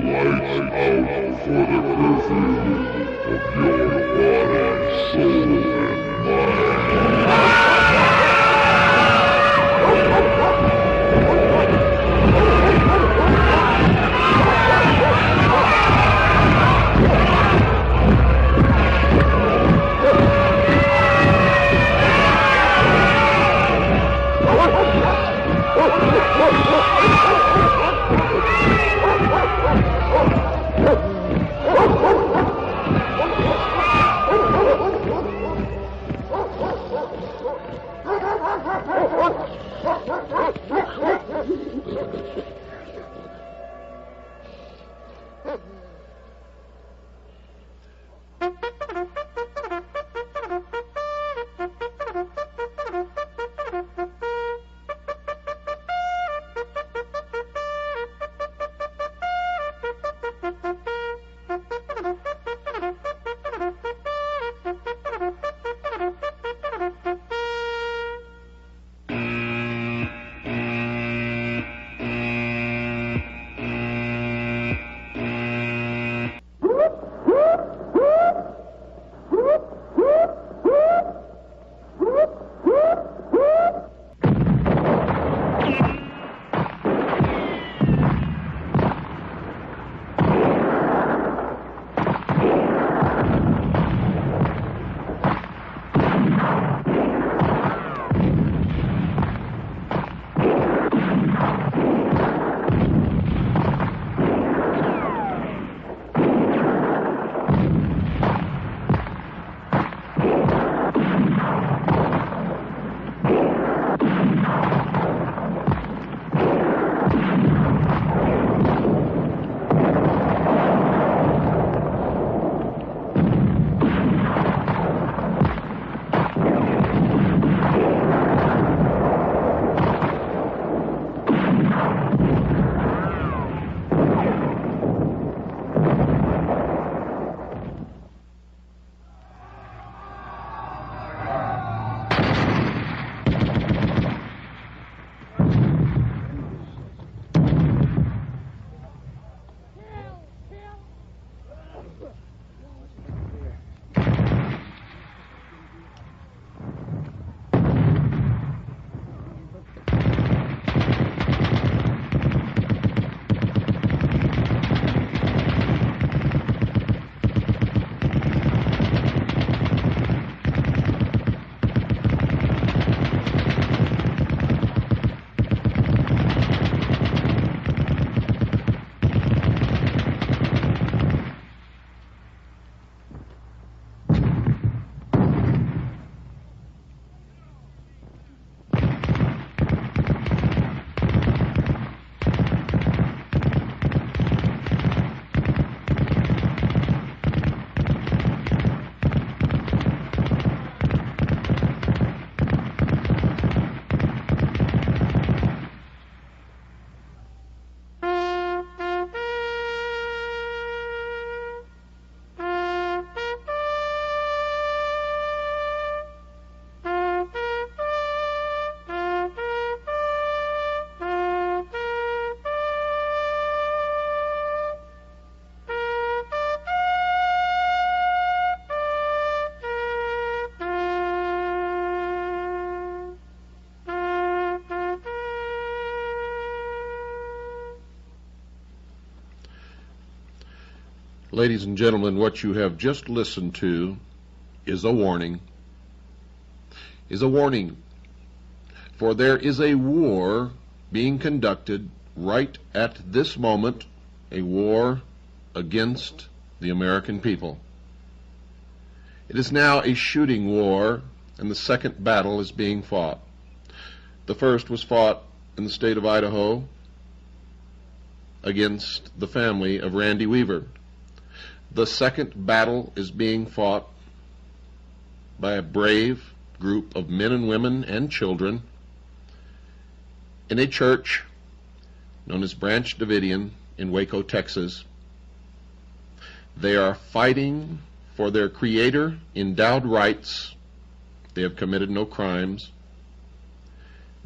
Lights out for the curfew of your body, soul, and mind. Ladies and gentlemen, what you have just listened to is a warning. For there is a war being conducted right at this moment, a war against the American people. It is now a shooting war, and the second battle is being fought. The first was fought in the state of Idaho against the family of Randy Weaver. The second battle is being fought by a brave group of men and women and children in a church known as Branch Davidian in Waco, Texas. They are fighting for their Creator endowed rights. They have committed no crimes.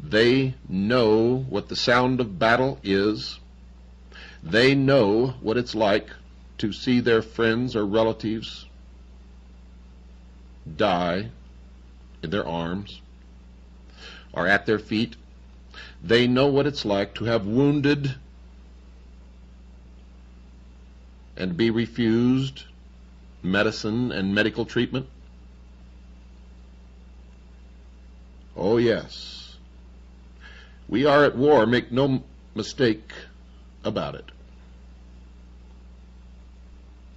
They know what the sound of battle is. They know what it's like to see their friends or relatives die in their arms or at their feet. They know what it's like to have wounded and be refused medicine and medical treatment. Oh yes, we are at war, make no mistake about it.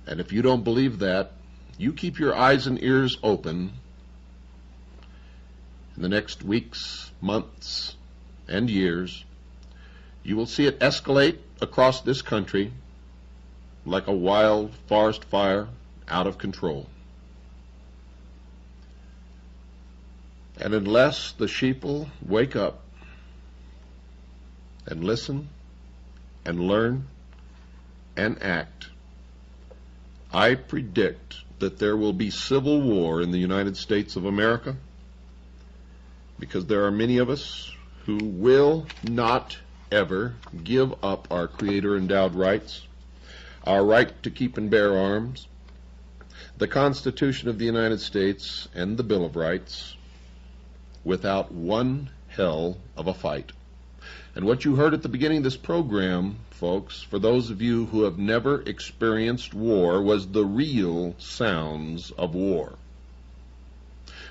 And if you don't believe that, you keep your eyes and ears open in the next weeks, months, and years. You will see it escalate across this country like a wild forest fire, out of control. And unless the sheeple wake up and listen and learn and act, I predict that there will be civil war in the United States of America, because there are many of us who will not ever give up our Creator-endowed rights, our right to keep and bear arms, the Constitution of the United States, and the Bill of Rights, without one hell of a fight. And what you heard at the beginning of this program, folks, for those of you who have never experienced war, was the real sounds of war.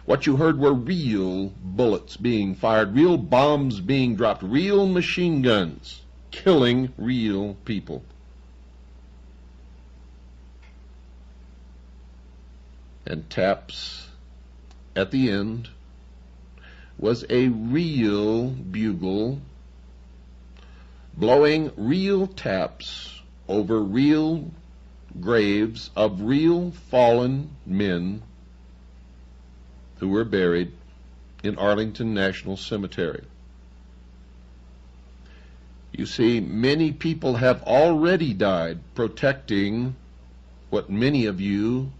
What you heard were real bullets being fired, real bombs being dropped, real machine guns killing real people. And taps at the end was a real bugle blowing real taps over real graves of real fallen men who were buried in Arlington National Cemetery. You see, many people have already died protecting what many of you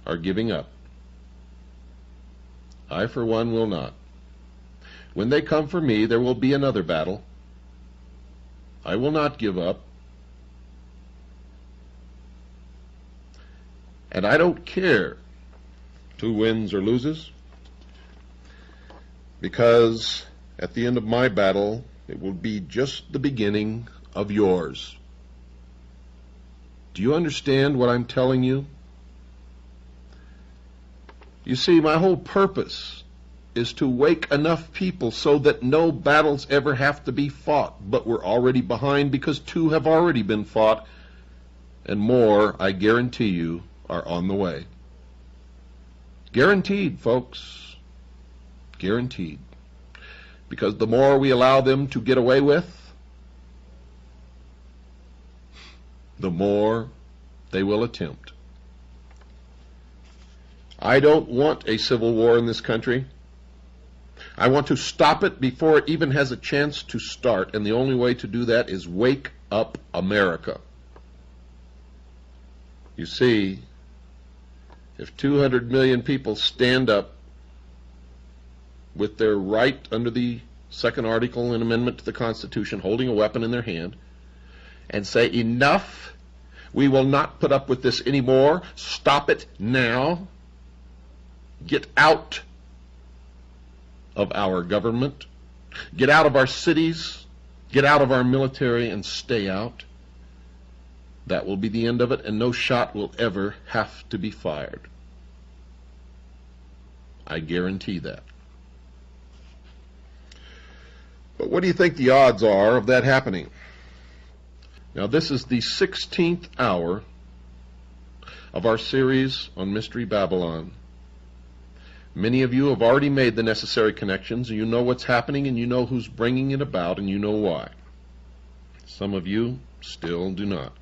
are giving up. I, for one, will not. When they come for me, there will be another battle. I will not give up. And I don't care who wins or loses, because at the end of my battle, it will be just the beginning of yours. Do you understand what I'm telling you? You see, my whole purpose is to wake enough people so that no battles ever have to be fought. But we're already behind, because 2 have already been fought, and more, I guarantee you, are on the way. Guaranteed, folks. Guaranteed. Because the more we allow them to get away with, the more they will attempt. I don't want a civil war in this country. I want to stop it before it even has a chance to start, and the only way to do that is wake up America. You see, if 200 million people stand up with their right under the second article and amendment to the Constitution, holding a weapon in their hand, and say, enough, we will not put up with this anymore, stop it now, get out of our government, get out of our cities, get out of our military, and stay out, That will be the end of it, and no shot will ever have to be fired. I guarantee that. But what do you think the odds are of that happening? Now, this is the 16th hour of our series on Mystery Babylon. Many of you have already made the necessary connections, and you know what's happening, and you know who's bringing it about, and you know why. Some of you still do not.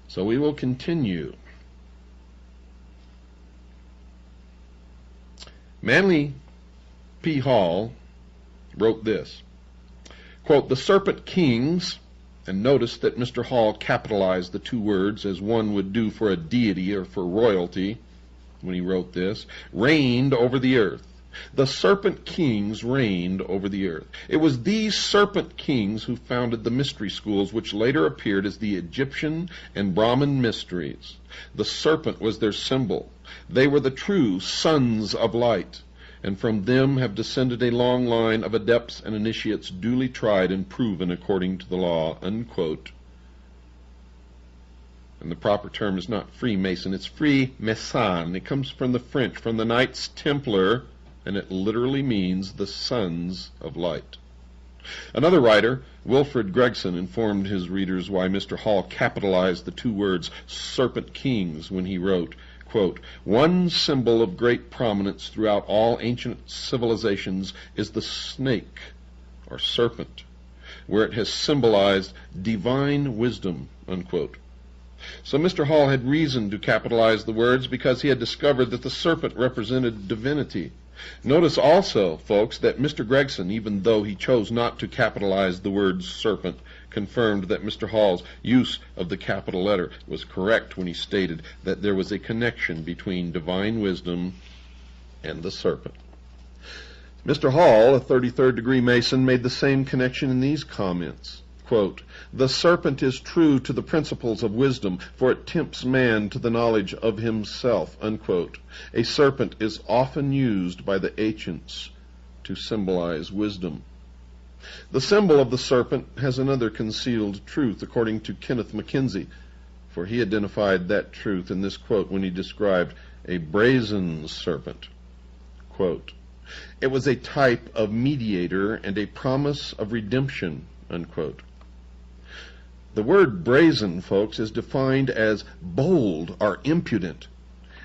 So we will continue. Manly P. Hall wrote this, quote, "The serpent kings," and notice that Mr. Hall capitalized the two words as one would do for a deity or for royalty when he wrote this, "reigned over the earth." The serpent kings reigned over the earth. It was these serpent kings who founded the mystery schools, which later appeared as the Egyptian and Brahmin mysteries. The serpent was their symbol. They were the true sons of light, and from them have descended a long line of adepts and initiates duly tried and proven according to the law, unquote. And the proper term is not Freemason, it's Freemason. It comes from the French, from the Knights Templar, and it literally means the sons of light. Another writer, Wilfred Gregson, informed his readers why Mr. Hall capitalized the two words serpent kings when he wrote, quote, "One symbol of great prominence throughout all ancient civilizations is the snake, or serpent, where it has symbolized divine wisdom," unquote. So Mr. Hall had reason to capitalize the words because he had discovered that the serpent represented divinity. Notice also, folks, that Mr. Gregson, even though he chose not to capitalize the word serpent, confirmed that Mr. Hall's use of the capital letter was correct when he stated that there was a connection between divine wisdom and the serpent. Mr. Hall, a 33rd degree Mason, made the same connection in these comments. Quote, "The serpent is true to the principles of wisdom, for it tempts man to the knowledge of himself," unquote. A serpent is often used by the ancients to symbolize wisdom. The symbol of the serpent has another concealed truth, according to Kenneth Mackenzie, for he identified that truth in this quote when he described a brazen serpent. Quote, "It was a type of mediator and a promise of redemption," unquote. The word brazen, folks, is defined as bold or impudent,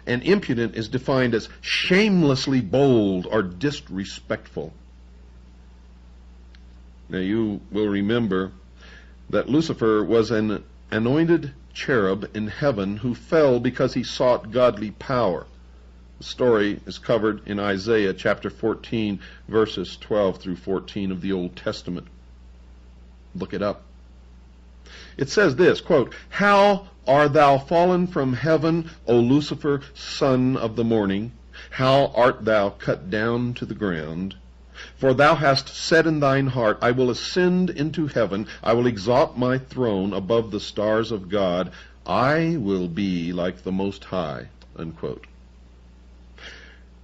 and impudent is defined as shamelessly bold or disrespectful. Now you will remember that Lucifer was an anointed cherub in heaven who fell because he sought godly power. The story is covered in Isaiah chapter 14, verses 12 through 14 of the Old Testament. Look it up. It says this, quote, "How art thou fallen from heaven, O Lucifer, son of the morning? How art thou cut down to the ground? For thou hast said in thine heart, I will ascend into heaven, I will exalt my throne above the stars of God, I will be like the Most High," unquote.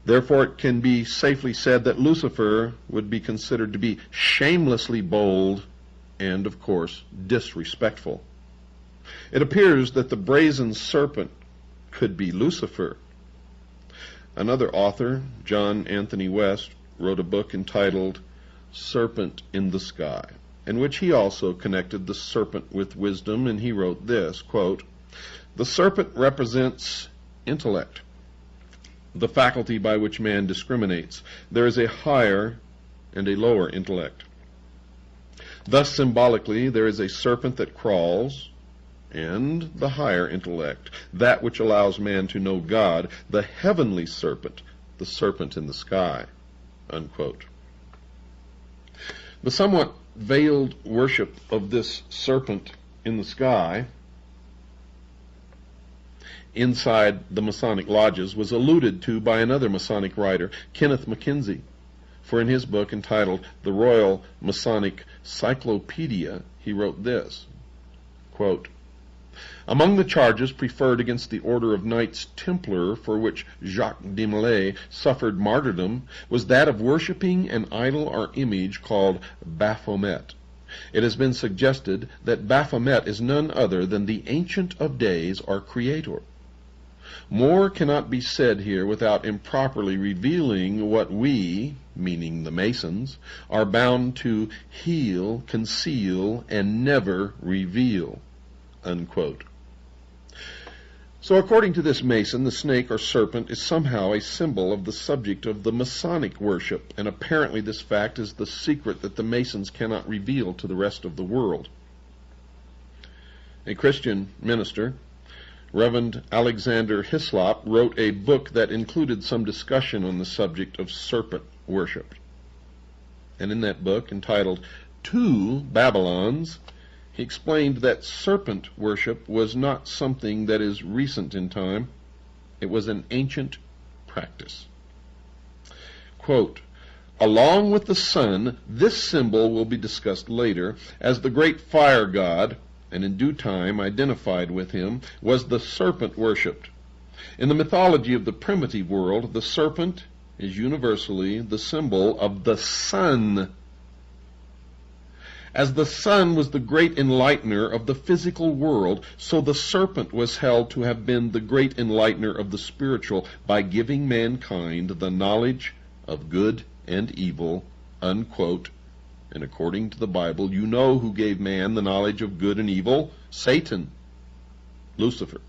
Therefore it can be safely said that Lucifer would be considered to be shamelessly bold and, of course, disrespectful. It appears that the brazen serpent could be Lucifer. Another author, John Anthony West, wrote a book entitled Serpent in the Sky, in which he also connected the serpent with wisdom, and he wrote this, quote, "The serpent represents intellect, the faculty by which man discriminates. There is a higher and a lower intellect. Thus, symbolically, there is a serpent that crawls, and the higher intellect, that which allows man to know God, the heavenly serpent, the serpent in the sky," unquote. The somewhat veiled worship of this serpent in the sky inside the Masonic lodges was alluded to by another Masonic writer, Kenneth Mackenzie. For in his book entitled The Royal Masonic Cyclopedia, he wrote this, quote, "Among the charges preferred against the order of Knights Templar, for which Jacques de Molay suffered martyrdom, was that of worshipping an idol or image called Baphomet. It has been suggested that Baphomet is none other than the Ancient of Days, or Creator. More cannot be said here without improperly revealing what we, meaning the Masons, are bound to heal, conceal, and never reveal." Unquote. So according to this Mason, the snake or serpent is somehow a symbol of the subject of the Masonic worship, and apparently this fact is the secret that the Masons cannot reveal to the rest of the world. A Christian minister, Reverend Alexander Hislop, wrote a book that included some discussion on the subject of serpent worship. And in that book, entitled Two Babylons, he explained that serpent worship was not something that is recent in time. It was an ancient practice. Quote, "Along with the sun, this symbol will be discussed later as the great fire god, and in due time identified with him, was the serpent worshipped. In the mythology of the primitive world, the serpent is universally the symbol of the sun. As the sun was the great enlightener of the physical world, so the serpent was held to have been the great enlightener of the spiritual by giving mankind the knowledge of good and evil." Unquote. And according to the Bible, you know who gave man the knowledge of good and evil? Satan, Lucifer.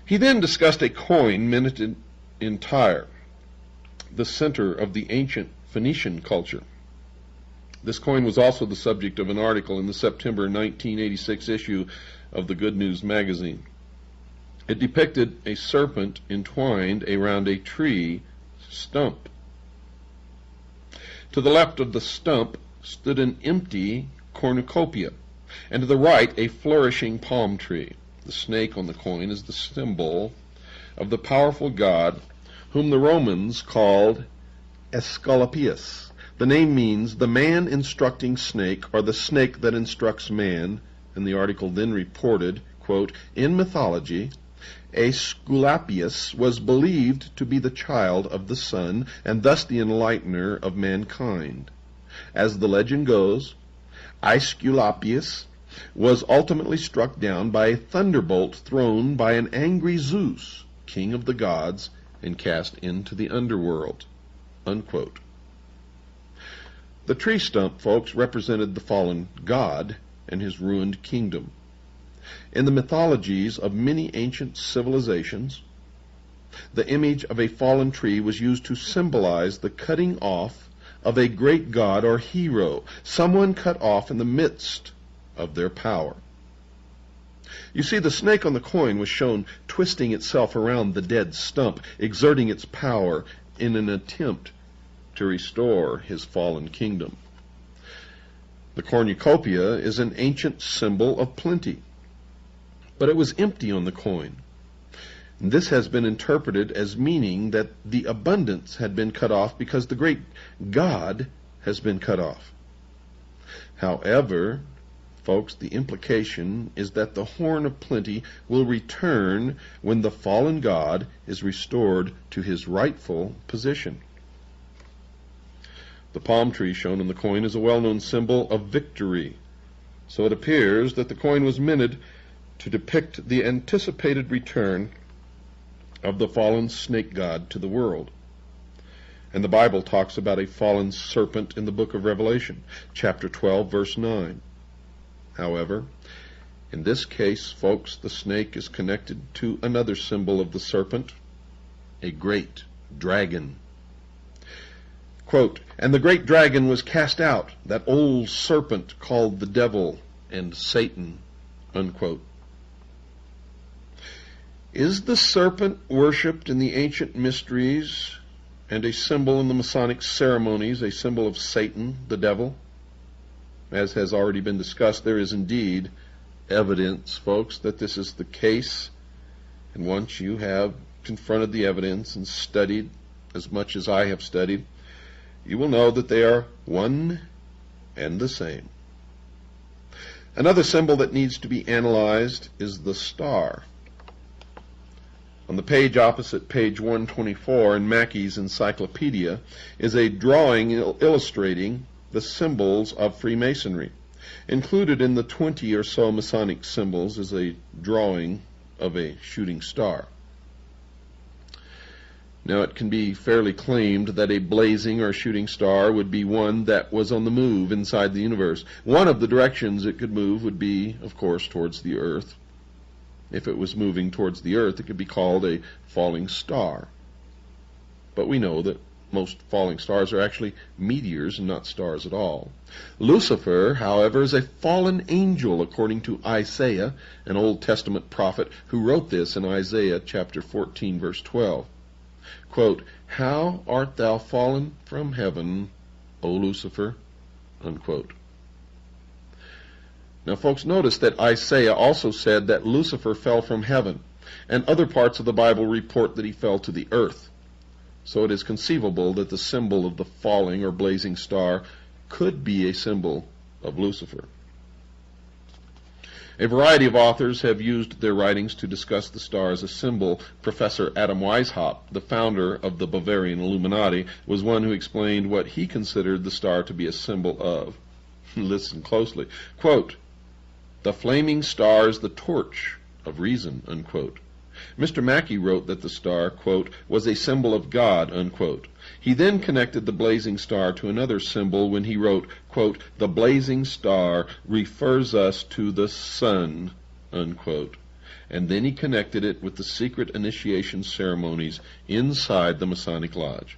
He then discussed a coin minted in Tyre, the center of the ancient Phoenician culture. This coin was also the subject of an article in the September 1986 issue of the Good News magazine. It depicted a serpent entwined around a tree stump. To the left of the stump stood an empty cornucopia, and to the right a flourishing palm tree. The snake on the coin is the symbol of the powerful god whom the Romans called Aesculapius. The name means the man instructing snake, or the snake that instructs man, and the article then reported, quote, "In mythology, Aesculapius was believed to be the child of the sun, and thus the enlightener of mankind. As the legend goes, Aesculapius was ultimately struck down by a thunderbolt thrown by an angry Zeus, king of the gods, and cast into the underworld." Unquote. The tree stump, folks, represented the fallen god and his ruined kingdom. In the mythologies of many ancient civilizations, the image of a fallen tree was used to symbolize the cutting off of a great god or hero, someone cut off in the midst of their power. You see, the snake on the coin was shown twisting itself around the dead stump, exerting its power in an attempt to restore his fallen kingdom. The cornucopia is an ancient symbol of plenty, but it was empty on the coin. This has been interpreted as meaning that the abundance had been cut off because the great God has been cut off. However, folks, the implication is that the horn of plenty will return when the fallen God is restored to his rightful position. The palm tree shown on the coin is a well-known symbol of victory, so it appears that the coin was minted to depict the anticipated return of the fallen snake god to the world. And the Bible talks about a fallen serpent in the book of Revelation, chapter 12, verse 9. However, in this case, folks, the snake is connected to another symbol of the serpent, a great dragon. Quote, "And the great dragon was cast out, that old serpent called the devil and Satan." Unquote. Is the serpent worshipped in the ancient mysteries and a symbol in the Masonic ceremonies, a symbol of Satan, the devil? As has already been discussed, there is indeed evidence, folks, that this is the case. And once you have confronted the evidence and studied as much as I have studied, you will know that they are one and the same. Another symbol that needs to be analyzed is the star. On the page opposite page 124 in Mackey's Encyclopedia is a drawing illustrating the symbols of Freemasonry. Included in the 20 or so Masonic symbols is a drawing of a shooting star. Now, it can be fairly claimed that a blazing or shooting star would be one that was on the move inside the universe. One of the directions it could move would be, of course, towards the earth. If it was moving towards the earth, it could be called a falling star. But we know that most falling stars are actually meteors and not stars at all. Lucifer, however, is a fallen angel, according to Isaiah, an Old Testament prophet who wrote this in Isaiah chapter 14, verse 12. Quote, "How art thou fallen from heaven, O Lucifer?" Unquote. Now, folks, notice that Isaiah also said that Lucifer fell from heaven, and other parts of the Bible report that he fell to the earth. So it is conceivable that the symbol of the falling or blazing star could be a symbol of Lucifer. A variety of authors have used their writings to discuss the star as a symbol. Professor Adam Weishaupt, the founder of the Bavarian Illuminati, was one who explained what he considered the star to be a symbol of. Listen closely. Quote, "The flaming star is the torch of reason," unquote. Mr. Mackey wrote that the star, quote, "was a symbol of God," unquote. He then connected the blazing star to another symbol when he wrote, quote, "The blazing star refers us to the sun," unquote. And then he connected it with the secret initiation ceremonies inside the Masonic Lodge.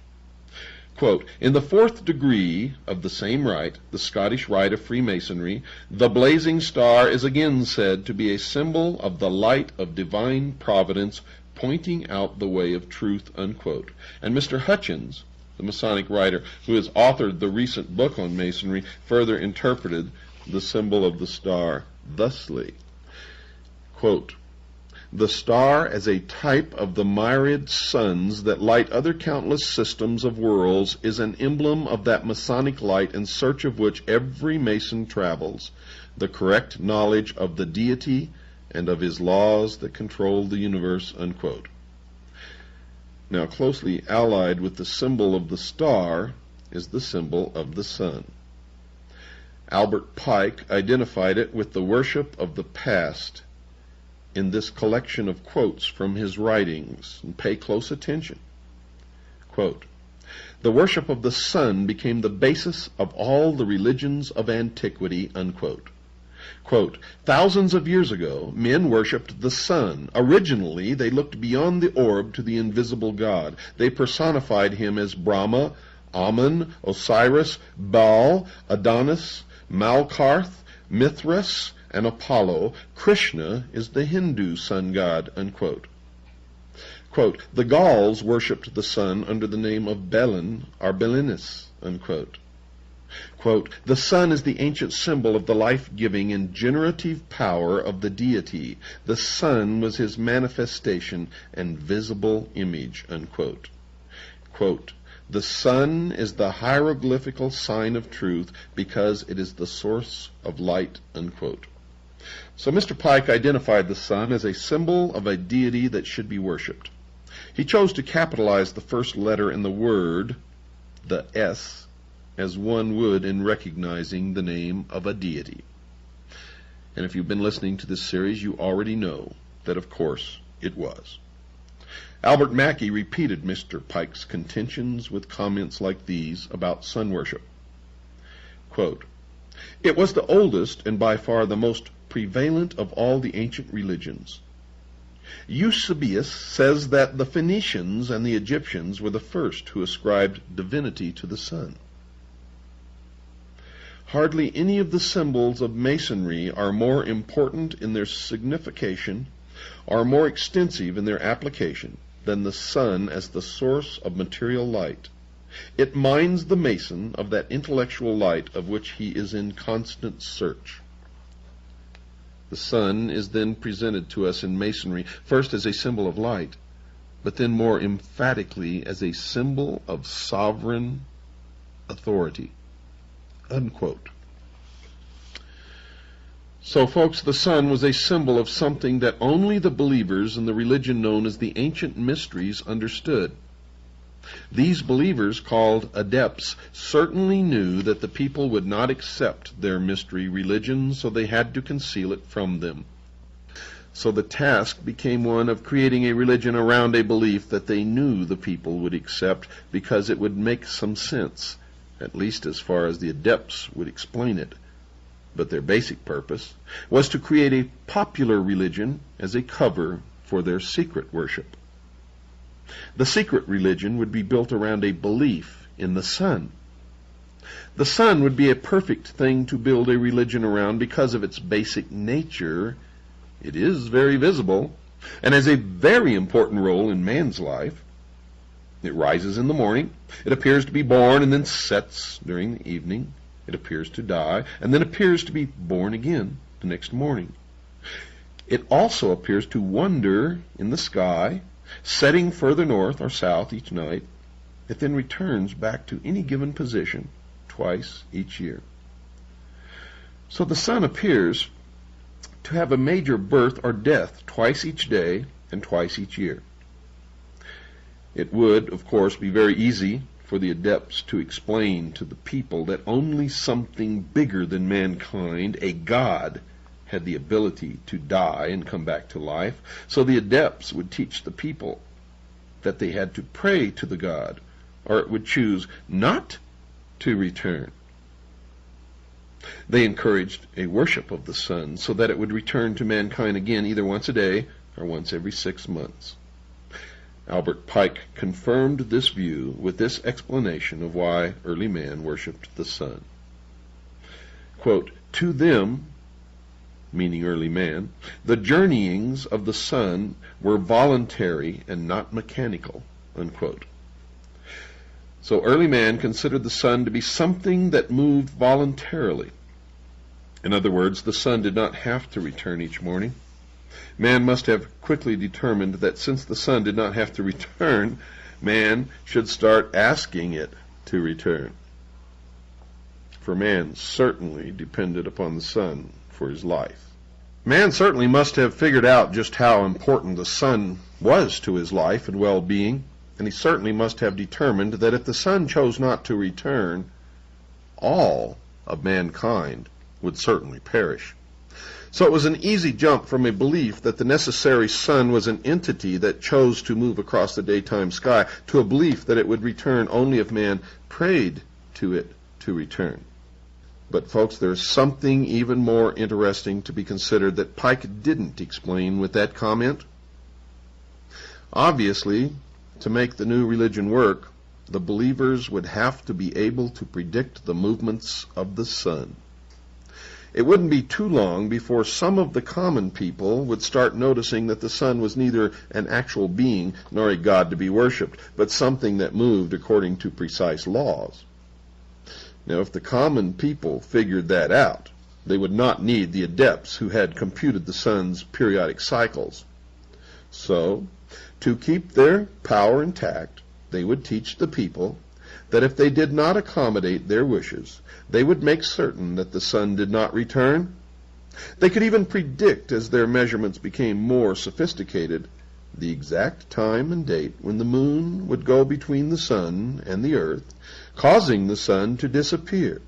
Quote, "In the 4th degree of the same rite, the Scottish rite of Freemasonry, the blazing star is again said to be a symbol of the light of divine providence pointing out the way of truth," unquote. And Mr. Hutchins, the Masonic writer who has authored the recent book on Masonry, further interpreted the symbol of the star thusly, quote, "The star as a type of the myriad suns that light other countless systems of worlds is an emblem of that Masonic light in search of which every Mason travels, the correct knowledge of the deity and of his laws that control the universe," unquote. Now, closely allied with the symbol of the star is the symbol of the sun. Albert Pike identified it with the worship of the past in this collection of quotes from his writings, and pay close attention. Quote, "The worship of the sun became the basis of all the religions of antiquity," unquote. Quote, "Thousands of years ago, men worshipped the sun. Originally, they looked beyond the orb to the invisible God. They personified him as Brahma, Amun, Osiris, Baal, Adonis, Malkarth, Mithras, and Apollo. Krishna is the Hindu sun god," unquote. Quote, "The Gauls worshipped the sun under the name of Belin or Belinus," unquote. Quote, "The sun is the ancient symbol of the life-giving and generative power of the deity. The sun was his manifestation and visible image," unquote. Quote, "The sun is the hieroglyphical sign of truth because it is the source of light," unquote. So Mr. Pike identified the sun as a symbol of a deity that should be worshipped. He chose to capitalize the first letter in the word, the S, as one would in recognizing the name of a deity. And if you've been listening to this series, you already know that, of course, it was. Albert Mackey repeated Mr. Pike's contentions with comments like these about sun worship. Quote, "It was the oldest and by far the most prevalent of all the ancient religions. Eusebius says that the Phoenicians and the Egyptians were the first who ascribed divinity to the sun. Hardly any of the symbols of Masonry are more important in their signification or more extensive in their application than the sun as the source of material light. It minds the Mason of that intellectual light of which he is in constant search." The sun is then presented to us in Masonry, first as a symbol of light, but then more emphatically as a symbol of sovereign authority. Unquote. So, folks, the sun was a symbol of something that only the believers in the religion known as the ancient mysteries understood. These believers, called adepts, certainly knew that the people would not accept their mystery religion, so they had to conceal it from them. So the task became one of creating a religion around a belief that they knew the people would accept because it would make some sense, at least as far as the adepts would explain it. But their basic purpose was to create a popular religion as a cover for their secret worship. The secret religion would be built around a belief in the sun. The sun would be a perfect thing to build a religion around because of its basic nature. It is very visible and has a very important role in man's life. It rises in the morning, it appears to be born and then sets during the evening. It appears to die and then appears to be born again the next morning. It also appears to wander in the sky, setting further north or south each night. It then returns back to any given position twice each year. So the sun appears to have a major birth or death twice each day and twice each year. It would, of course, be very easy for the adepts to explain to the people that only something bigger than mankind, a god, had the ability to die and come back to life. So the adepts would teach the people that they had to pray to the god, or it would choose not to return. They encouraged a worship of the sun so that it would return to mankind again either once a day or once every 6 months. Albert Pike confirmed this view with this explanation of why early man worshipped the sun. Quote, "To them," meaning early man, "the journeyings of the sun were voluntary and not mechanical." Unquote. So early man considered the sun to be something that moved voluntarily. In other words, the sun did not have to return each morning. Man must have quickly determined that since the sun did not have to return, man should start asking it to return. For man certainly depended upon the sun for his life. Man certainly must have figured out just how important the sun was to his life and well-being, and he certainly must have determined that if the sun chose not to return, all of mankind would certainly perish. So it was an easy jump from a belief that the necessary sun was an entity that chose to move across the daytime sky to a belief that it would return only if man prayed to it to return. But folks, there's something even more interesting to be considered that Pike didn't explain with that comment. Obviously, to make the new religion work, the believers would have to be able to predict the movements of the sun. It wouldn't be too long before some of the common people would start noticing that the sun was neither an actual being nor a god to be worshipped, but something that moved according to precise laws. Now, if the common people figured that out, they would not need the adepts who had computed the sun's periodic cycles. So, to keep their power intact, they would teach the people that if they did not accommodate their wishes, they would make certain that the sun did not return. They could even predict, as their measurements became more sophisticated, the exact time and date when the moon would go between the sun and the earth, causing the sun to disappear.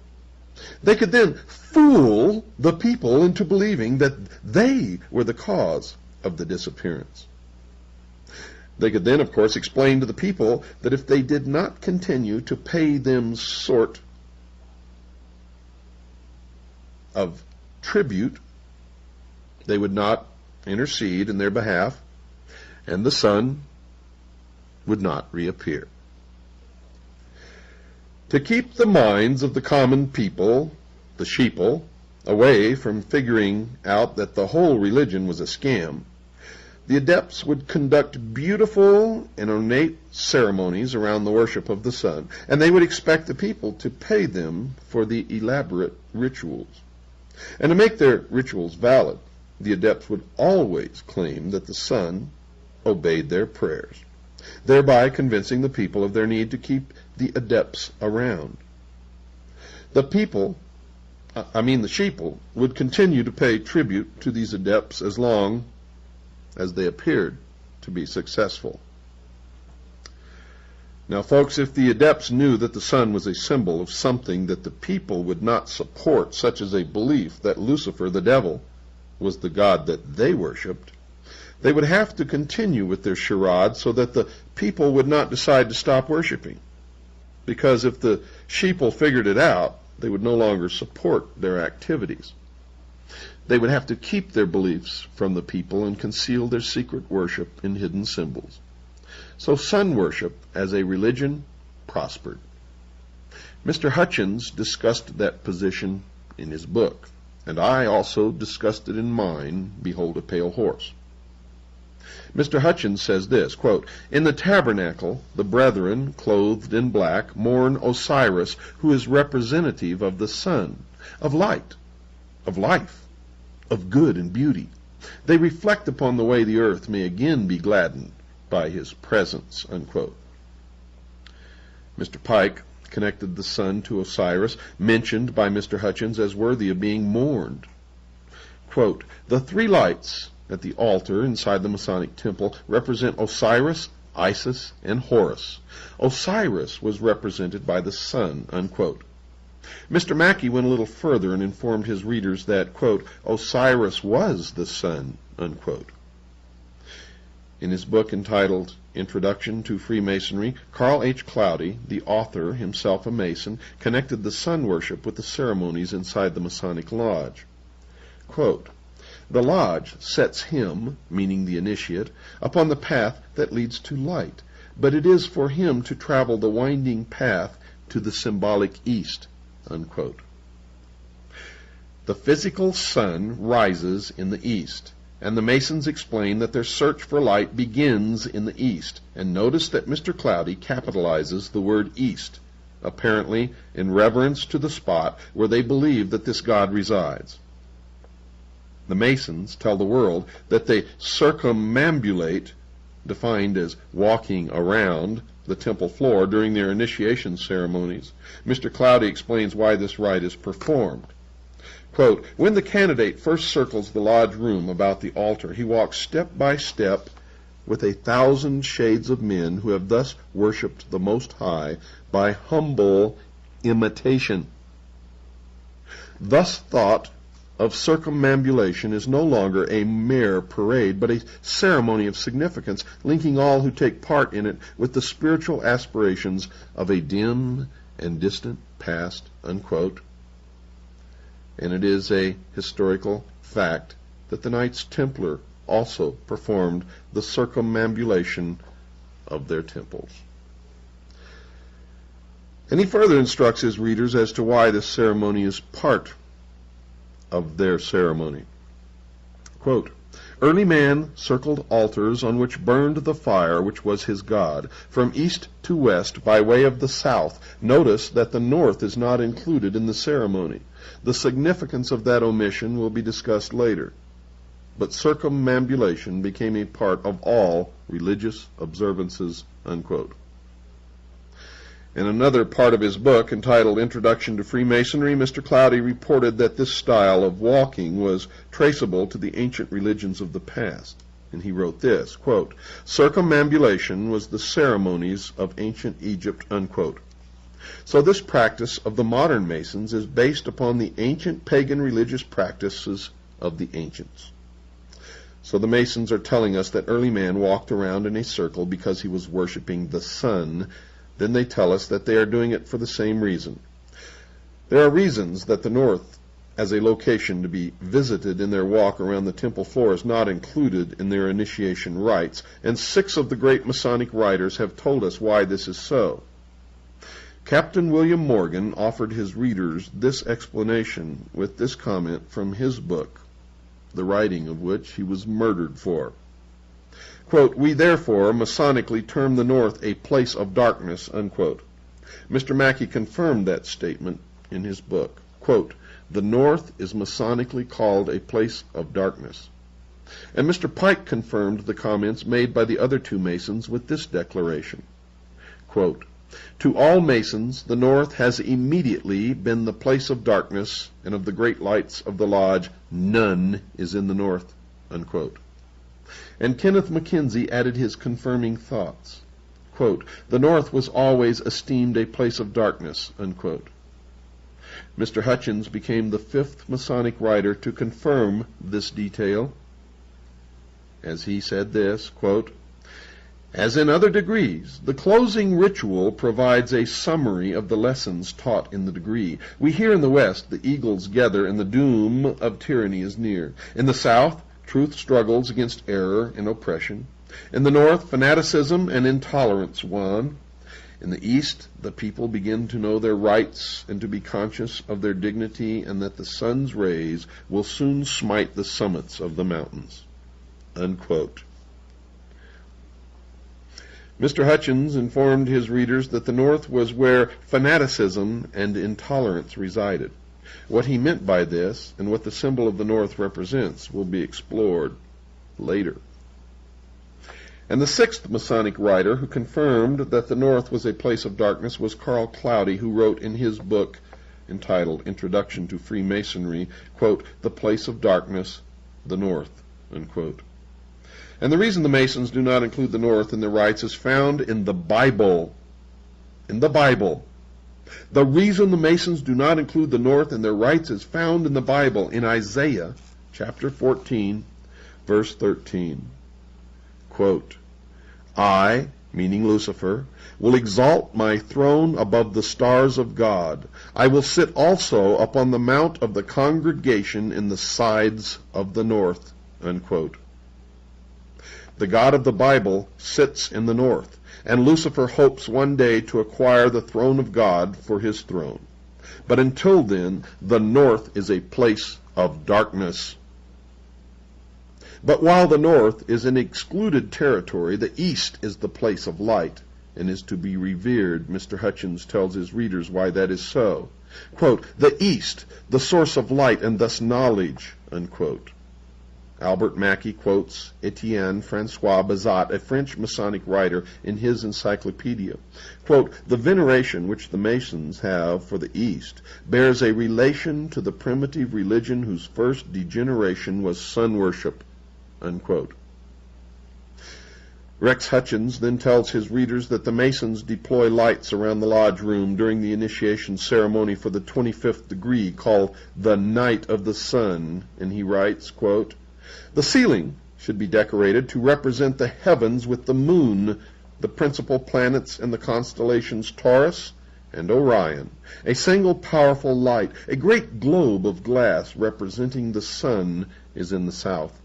They could then fool the people into believing that they were the cause of the disappearance. They could then, of course, explain to the people that if they did not continue to pay them sort of tribute, they would not intercede in their behalf, and the sun would not reappear. To keep the minds of the common people, the sheeple, away from figuring out that the whole religion was a scam, the adepts would conduct beautiful and ornate ceremonies around the worship of the sun, and they would expect the people to pay them for the elaborate rituals. And to make their rituals valid, the adepts would always claim that the sun obeyed their prayers, thereby convincing the people of their need to keep the adepts around. The sheeple, would continue to pay tribute to these adepts as long as they appeared to be successful. Now, folks, if the adepts knew that the sun was a symbol of something that the people would not support, such as a belief that Lucifer, the devil, was the god that they worshipped, they would have to continue with their charade so that the people would not decide to stop worshiping. Because if the sheeple figured it out, they would no longer support their activities. They would have to keep their beliefs from the people and conceal their secret worship in hidden symbols. So sun worship as a religion prospered. Mr. Hutchins discussed that position in his book, and I also discussed it in mine, Behold a Pale Horse. Mr. Hutchins says this, quote, "In the tabernacle, the brethren, clothed in black, mourn Osiris, who is representative of the sun, of light, of life, of good and beauty. They reflect upon the way the earth may again be gladdened by his presence," unquote. Mr. Pike connected the sun to Osiris, mentioned by Mr. Hutchins as worthy of being mourned. Quote, "The three lights at the altar inside the Masonic temple represent Osiris, Isis, and Horus. Osiris was represented by the sun," unquote. Mr. Mackey went a little further and informed his readers that, quote, "Osiris was the sun," unquote. In his book entitled Introduction to Freemasonry, Carl H. Cloudy, the author, himself a Mason, connected the sun worship with the ceremonies inside the Masonic Lodge. Quote, "The lodge sets him," meaning the initiate, "upon the path that leads to light, but it is for him to travel the winding path to the symbolic east," unquote. The physical sun rises in the east, and the Masons explain that their search for light begins in the east. And notice that Mr. Cloudy capitalizes the word east, apparently in reverence to the spot where they believe that this god resides. The Masons tell the world that they circumambulate, defined as walking around, the temple floor during their initiation ceremonies. Mr. Cloudy explains why this rite is performed. Quote, "When the candidate first circles the lodge room about the altar, he walks step by step with 1,000 shades of men who have thus worshipped the Most High by humble imitation. Thus thought of circumambulation is no longer a mere parade, but a ceremony of significance, linking all who take part in it with the spiritual aspirations of a dim and distant past," unquote. And it is a historical fact that the Knights Templar also performed the circumambulation of their temples. And he further instructs his readers as to why this ceremony is part of their ceremony. Quote, "Early man circled altars on which burned the fire which was his god, from east to west by way of the south." Notice that the north is not included in the ceremony. The significance of that omission will be discussed later. But circumambulation became a part of all religious observances, unquote. In another part of his book, entitled Introduction to Freemasonry, Mr. Cloudy reported that this style of walking was traceable to the ancient religions of the past. And he wrote this, quote, "Circumambulation was the ceremonies of ancient Egypt," unquote. So this practice of the modern Masons is based upon the ancient pagan religious practices of the ancients. So the Masons are telling us that early man walked around in a circle because he was worshiping the sun. Then they tell us that they are doing it for the same reason. There are reasons that the north as a location to be visited in their walk around the temple floor is not included in their initiation rites, and 6 of the great Masonic writers have told us why this is so. Captain William Morgan offered his readers this explanation with this comment from his book, the writing of which he was murdered for. Quote, "We therefore Masonically term the north a place of darkness," unquote. Mr. Mackey confirmed that statement in his book. Quote, "The north is Masonically called a place of darkness." And Mr. Pike confirmed the comments made by the other 2 Masons with this declaration. Quote, "To all Masons, the north has immediately been the place of darkness, and of the great lights of the lodge, none is in the north," unquote. And Kenneth Mackenzie added his confirming thoughts. quote, "The North was always esteemed a place of darkness," unquote. Mr. Hutchins became the fifth Masonic writer to confirm this detail, as he said this, quote, "As in other degrees, the closing ritual provides a summary of the lessons taught in the degree. We hear in the West the eagles gather and the doom of tyranny is near. In the South, truth struggles against error and oppression. In the North, fanaticism and intolerance won. In the East, the people begin to know their rights and to be conscious of their dignity and that the sun's rays will soon smite the summits of the mountains." Unquote. Mr. Hutchins informed his readers that the North was where fanaticism and intolerance resided. What he meant by this and what the symbol of the North represents will be explored later. And the sixth Masonic writer who confirmed that the North was a place of darkness was Carl Cloudy, who wrote in his book entitled Introduction to Freemasonry, quote, "The place of darkness, the North," unquote. And the reason the Masons do not include the North in their rites is found in the Bible. In the Bible. The reason the Masons do not include the North in their rites is found in the Bible, in Isaiah chapter 14, verse 13. Quote, "I," meaning Lucifer, "will exalt my throne above the stars of God. I will sit also upon the mount of the congregation in the sides of the north." Unquote. The God of the Bible sits in the north, and Lucifer hopes one day to acquire the throne of God for his throne. But until then, the north is a place of darkness. But while the north is an excluded territory, the east is the place of light and is to be revered. Mr. Hutchins tells his readers why that is so. Quote, "The east, the source of light and thus knowledge," unquote. Albert Mackey quotes Etienne Francois Bazat, a French Masonic writer, in his encyclopedia. Quote, "The veneration which the Masons have for the East bears a relation to the primitive religion whose first degeneration was sun worship." Unquote. Rex Hutchins then tells his readers that the Masons deploy lights around the lodge room during the initiation ceremony for the 25th degree, called the Night of the Sun, and he writes, quote, "The ceiling should be decorated to represent the heavens with the moon, the principal planets and the constellations Taurus and Orion. A single powerful light, a great globe of glass representing the sun, is in the south.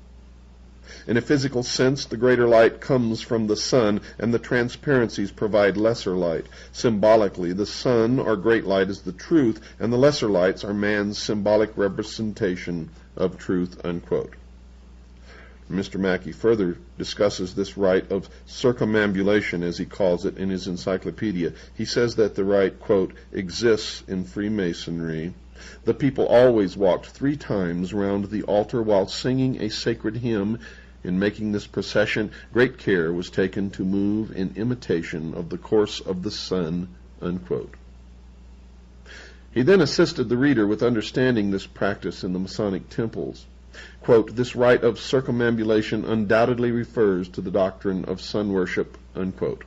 In a physical sense, the greater light comes from the sun, and the transparencies provide lesser light. Symbolically, the sun, or great light, is the truth, and the lesser lights are man's symbolic representation of truth." Unquote. Mr. Mackey further discusses this rite of circumambulation, as he calls it, in his encyclopedia. He says that the rite, quote, "exists in Freemasonry. The people always walked 3 times round the altar while singing a sacred hymn. In making this procession, great care was taken to move in imitation of the course of the sun." Unquote. He then assisted the reader with understanding this practice in the Masonic temples. Quote, "This rite of circumambulation undoubtedly refers to the doctrine of sun worship." Unquote.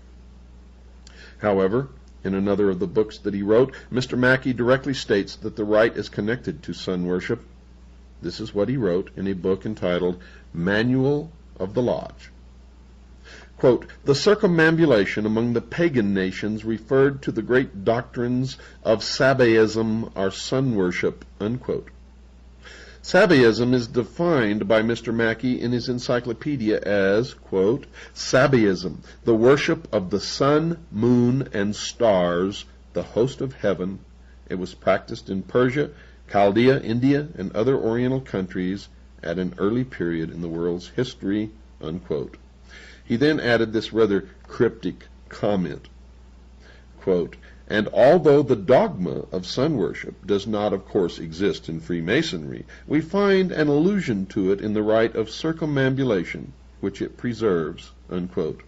However, in another of the books that he wrote, Mr. Mackey directly states that the rite is connected to sun worship. This is what he wrote in a book entitled Manual of the Lodge. Quote, "The circumambulation among the pagan nations referred to the great doctrines of Sabaism or sun worship." Unquote. Sabaism is defined by Mr. Mackey in his encyclopedia as, quote, "Sabaism, the worship of the sun, moon, and stars, the host of heaven. It was practiced in Persia, Chaldea, India, and other Oriental countries at an early period in the world's history." Unquote. He then added this rather cryptic comment, quote, "And although the dogma of sun worship does not, of course, exist in Freemasonry, we find an allusion to it in the rite of circumambulation, which it preserves." Unquote.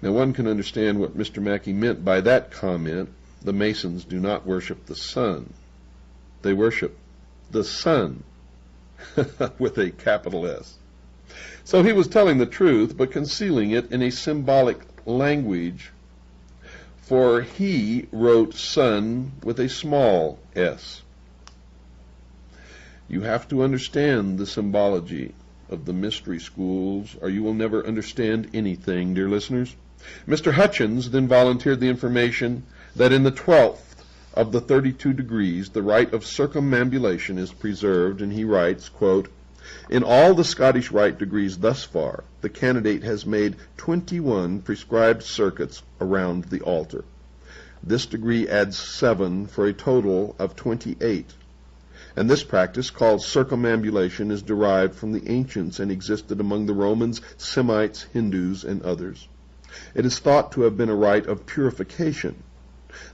Now one can understand what Mr. Mackey meant by that comment. The Masons do not worship the sun. They worship the sun with a capital S. So he was telling the truth, but concealing it in a symbolic language, for he wrote son with a small s. You have to understand the symbology of the mystery schools, or you will never understand anything, dear listeners. Mr. Hutchins then volunteered the information that in the 12th of the 32 degrees, the rite of circumambulation is preserved, and he writes, quote, in all the Scottish rite degrees thus far, the candidate has made 21 prescribed circuits around the altar. This degree adds 7 for a total of 28. And this practice, called circumambulation, is derived from the ancients and existed among the Romans, Semites, Hindus, and others. It is thought to have been a rite of purification.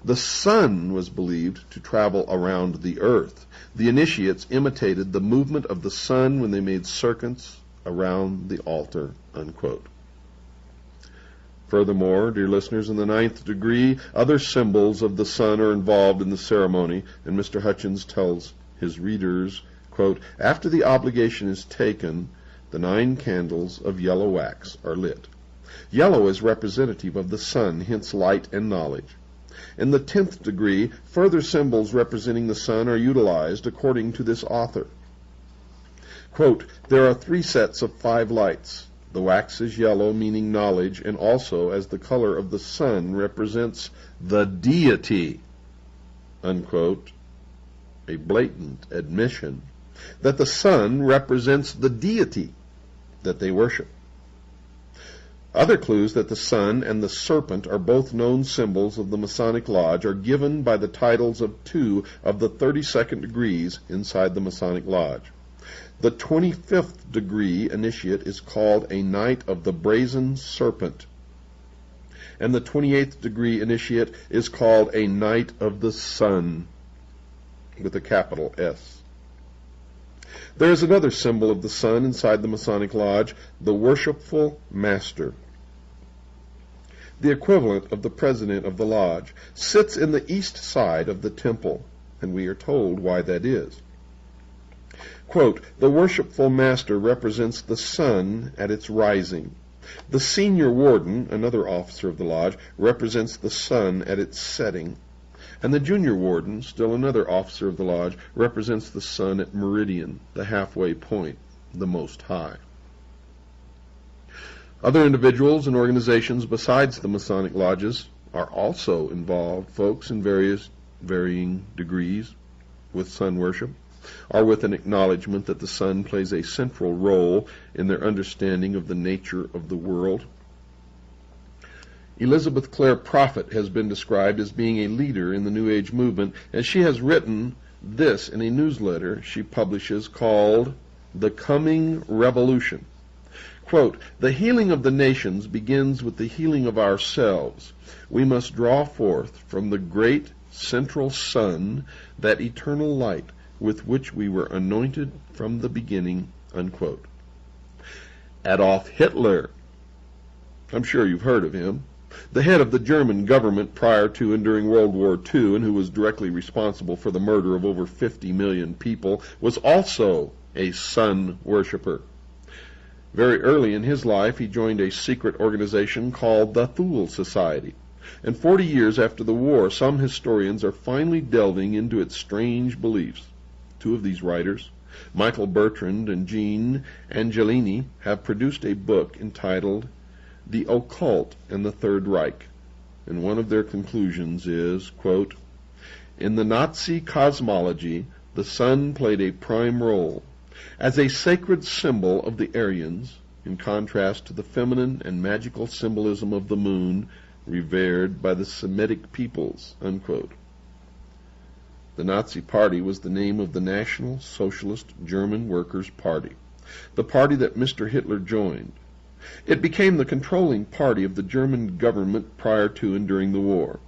The sun was believed to travel around the earth. The initiates imitated the movement of the sun when they made circuits around the altar, unquote. Furthermore, dear listeners, in the 9th degree, other symbols of the sun are involved in the ceremony, and Mr. Hutchins tells his readers, quote, after the obligation is taken, the 9 candles of yellow wax are lit. Yellow is representative of the sun, hence light and knowledge. In the 10th degree, further symbols representing the sun are utilized according to this author. Quote, there are 3 sets of 5 lights. The wax is yellow, meaning knowledge, and also as the color of the sun represents the deity, unquote, a blatant admission that the sun represents the deity that they worship. Other clues that the sun and the serpent are both known symbols of the Masonic Lodge are given by the titles of 2 of the 32nd degrees inside the Masonic Lodge. The 25th degree initiate is called a Knight of the Brazen Serpent, and the 28th degree initiate is called a Knight of the Sun, with a capital S. There is another symbol of the sun inside the Masonic Lodge, the Worshipful Master. The equivalent of the president of the lodge sits in the east side of the temple, and we are told why that is. Quote, the Worshipful Master represents the sun at its rising. The Senior Warden, another officer of the lodge, represents the sun at its setting. And the Junior Warden, still another officer of the lodge, represents the sun at meridian, the halfway point, the Most High. Other individuals and organizations besides the Masonic lodges are also involved, folks, in varying degrees with sun worship, or with an acknowledgement that the sun plays a central role in their understanding of the nature of the world. Elizabeth Clare Prophet has been described as being a leader in the New Age movement, and she has written this in a newsletter she publishes called The Coming Revolution. Quote, the healing of the nations begins with the healing of ourselves. We must draw forth from the great central sun that eternal light with which we were anointed from the beginning, unquote. Adolf Hitler, I'm sure you've heard of him, the head of the German government prior to and during World War II, and who was directly responsible for the murder of over 50 million people, was also a sun worshiper. Very early in his life, he joined a secret organization called the Thule Society. And 40 years after the war, some historians are finally delving into its strange beliefs. 2 of these writers, Michael Bertrand and Jean Angelini, have produced a book entitled The Occult and the Third Reich, and one of their conclusions is, quote, in the Nazi cosmology, the sun played a prime role as a sacred symbol of the Aryans, in contrast to the feminine and magical symbolism of the moon revered by the Semitic peoples, unquote. The Nazi Party was the name of the National Socialist German Workers' Party, the party that Mr. Hitler joined. It became the controlling party of the German government prior to and during the war.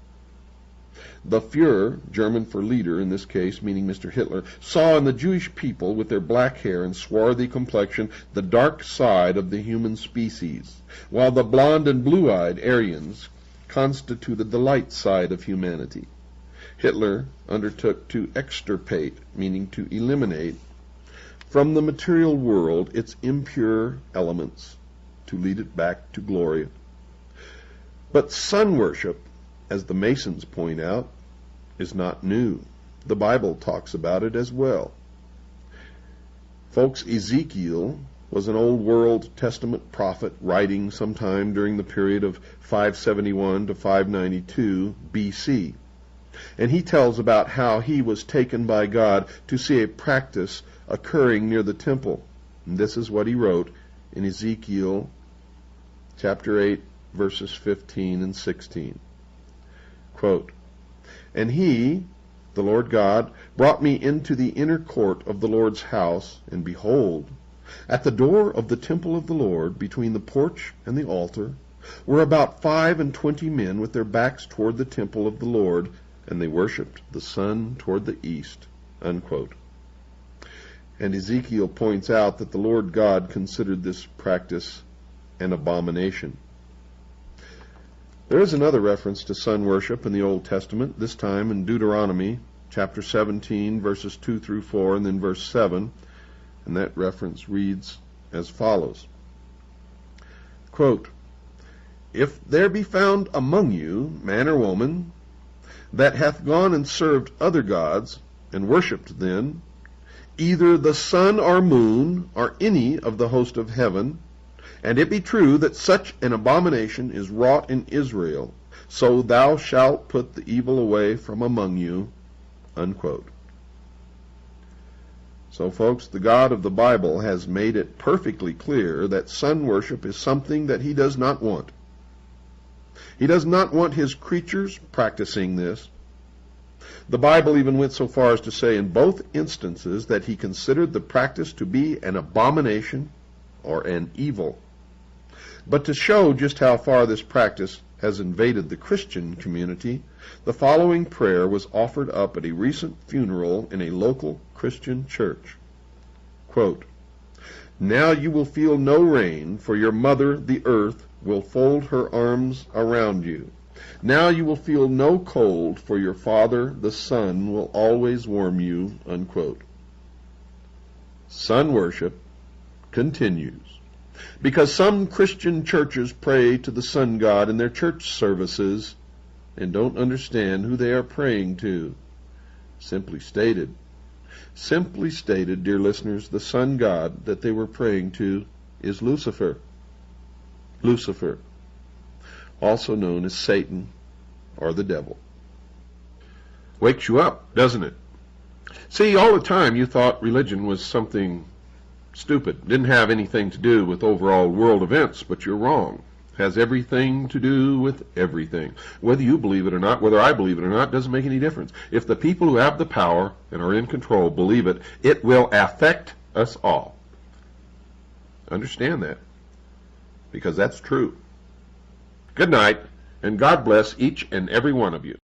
The Führer, German for leader in this case, meaning Mr. Hitler, saw in the Jewish people with their black hair and swarthy complexion the dark side of the human species, while the blonde and blue-eyed Aryans constituted the light side of humanity. Hitler undertook to extirpate, meaning to eliminate, from the material world its impure elements, to lead it back to glory. But sun worship, as the Masons point out, is not new. The Bible talks about it as well. Folks, Ezekiel was an Old World Testament prophet writing sometime during the period of 571 to 592 BC. And he tells about how he was taken by God to see a practice occurring near the temple. And this is what he wrote in Ezekiel chapter 8, verses 15 and 16. Quote, "And he, the Lord God, brought me into the inner court of the Lord's house, and behold, at the door of the temple of the Lord, between the porch and the altar, were about 25 men with their backs toward the temple of the Lord, and they worshipped the sun toward the east." Unquote. And Ezekiel points out that the Lord God considered this practice an abomination. There is another reference to sun worship in the Old Testament, this time in Deuteronomy chapter 17, verses 2 through 4, and then verse 7, and that reference reads as follows. Quote, "If there be found among you man or woman that hath gone and served other gods, and worshipped them, either the sun or moon, or any of the host of heaven, and it be true that such an abomination is wrought in Israel, so thou shalt put the evil away from among you." Unquote. So, folks, the God of the Bible has made it perfectly clear that sun worship is something that he does not want. He does not want his creatures practicing this. The Bible even went so far as to say in both instances that he considered the practice to be an abomination or an evil. But to show just how far this practice has invaded the Christian community, the following prayer was offered up at a recent funeral in a local Christian church. Quote, "Now you will feel no rain, for your mother, the earth, will fold her arms around you. Now you will feel no cold, for your father, the sun, will always warm you." Unquote. Sun worship continues, because some Christian churches pray to the sun god in their church services and don't understand who they are praying to. Simply stated, dear listeners, the sun god that they were praying to is Lucifer. Lucifer, also known as Satan or the devil. Wakes you up, doesn't it? See, all the time you thought religion was something stupid, didn't have anything to do with overall world events, but you're wrong. It has everything to do with everything. Whether you believe it or not, whether I believe it or not, doesn't make any difference. If the people who have the power and are in control believe it, it will affect us all. Understand that, because that's true. Good night, and God bless each and every one of you.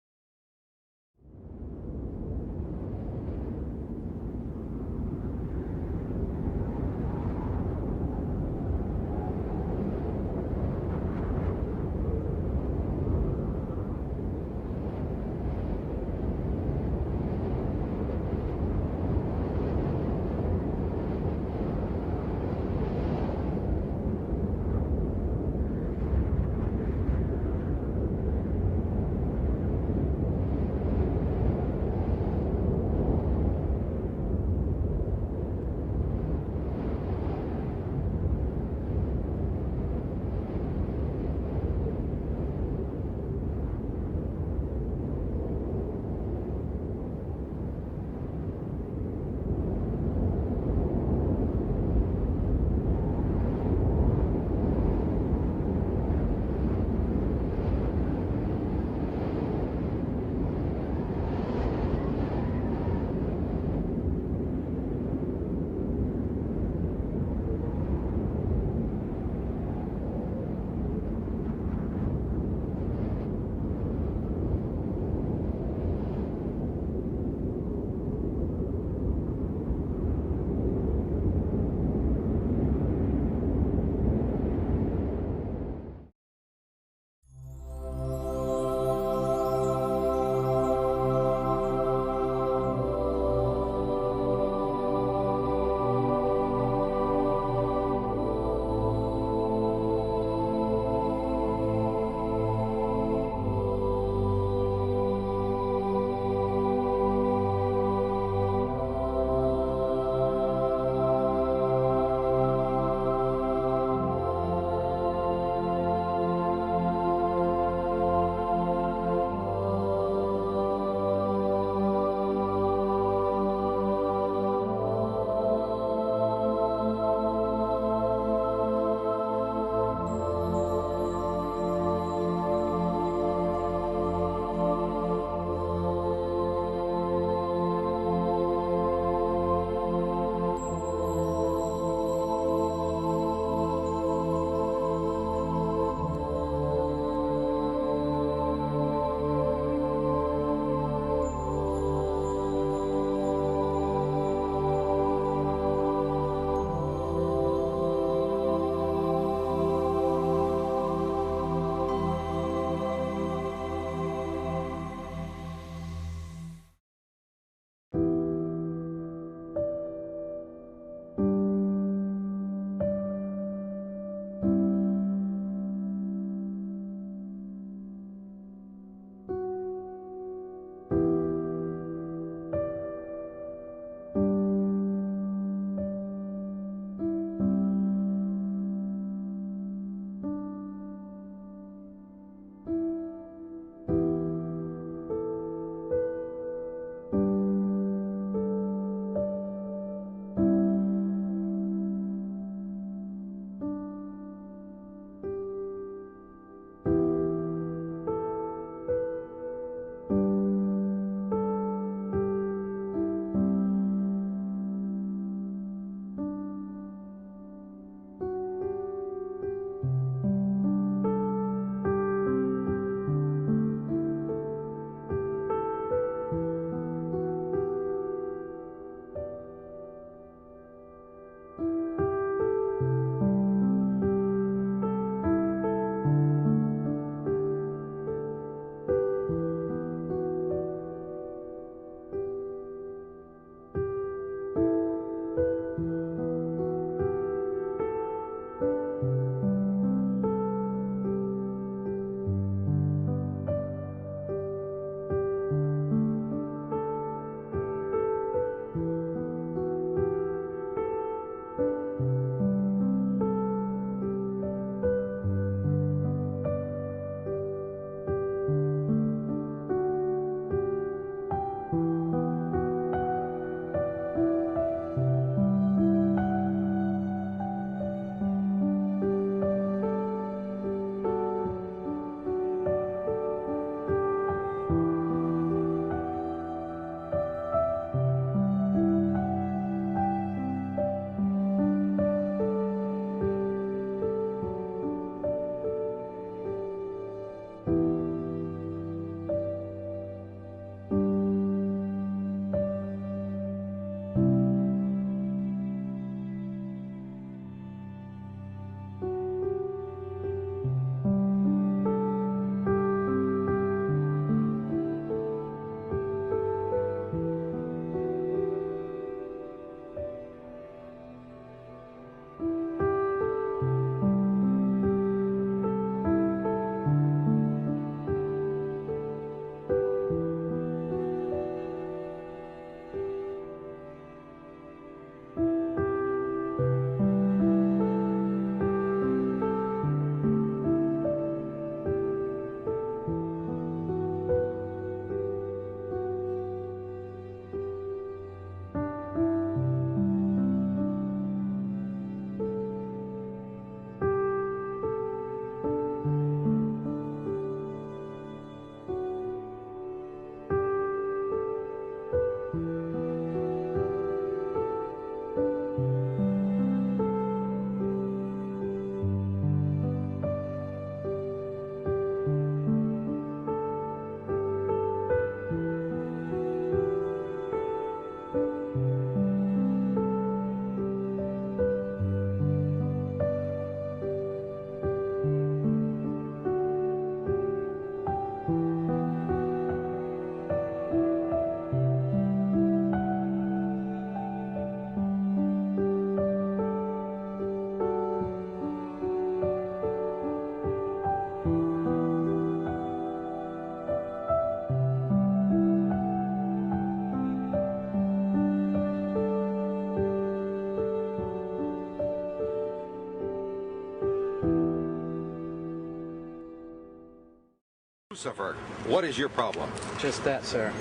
Lucifer, what is your problem? Just that, sir.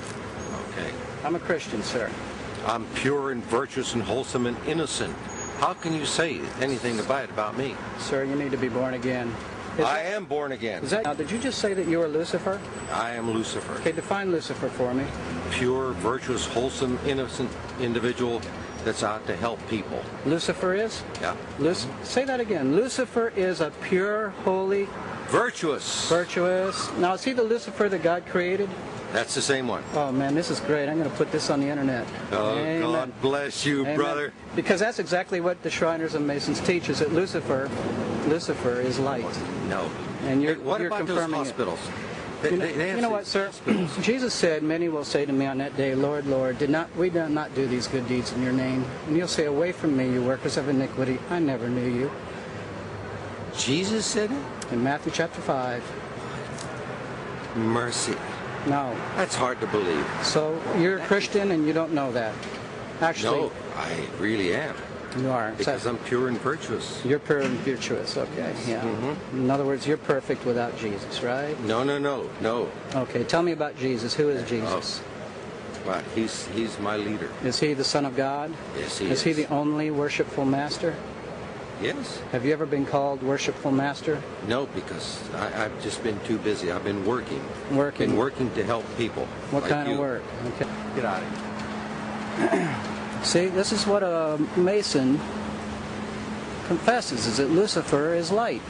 Okay. I'm a Christian, sir. I'm pure and virtuous and wholesome and innocent. How can you say anything bad about me? Sir, you need to be born again. I am born again. Now, did you just say that you are Lucifer? I am Lucifer. Okay, define Lucifer for me. Pure, virtuous, wholesome, innocent individual that's out to help people. Lucifer is? Yeah. Say that again. Lucifer is a pure, holy, Virtuous. virtuous. Now, is he the Lucifer that God created? That's the same one. Oh, man, this is great. I'm going to put this on the internet. Oh, Amen. God bless you, Amen. brother. Because that's exactly what the Shriners and Masons teach, is that Lucifer is light. No. And you're, Hey, what you're about those confirming it. hospitals? You They have know what, these sir? hospitals. Jesus said, many will say to me on that day, Lord, Lord, we did not do these good deeds in your name. And you'll say, away from me, you workers of iniquity. I never knew you. Jesus said it? In Matthew chapter 5. Mercy. No. That's hard to believe. So you're a Christian and you don't know that. Actually, No, I really am. you are. Because I'm pure and virtuous. You're pure and virtuous, okay, yeah. In other words, you're perfect without Jesus, right? No. Okay, tell me about Jesus. Who is Jesus? Well, he's my leader. Is he the Son of God? Yes, he Is he the only worshipful master? Yes. Have you ever been called worshipful master? No, because I've just been too busy. I've been working. Working. Been working to help people. What like kind of you. work? Okay. Get out of here. See, this is what a Mason confesses, is that Lucifer is light.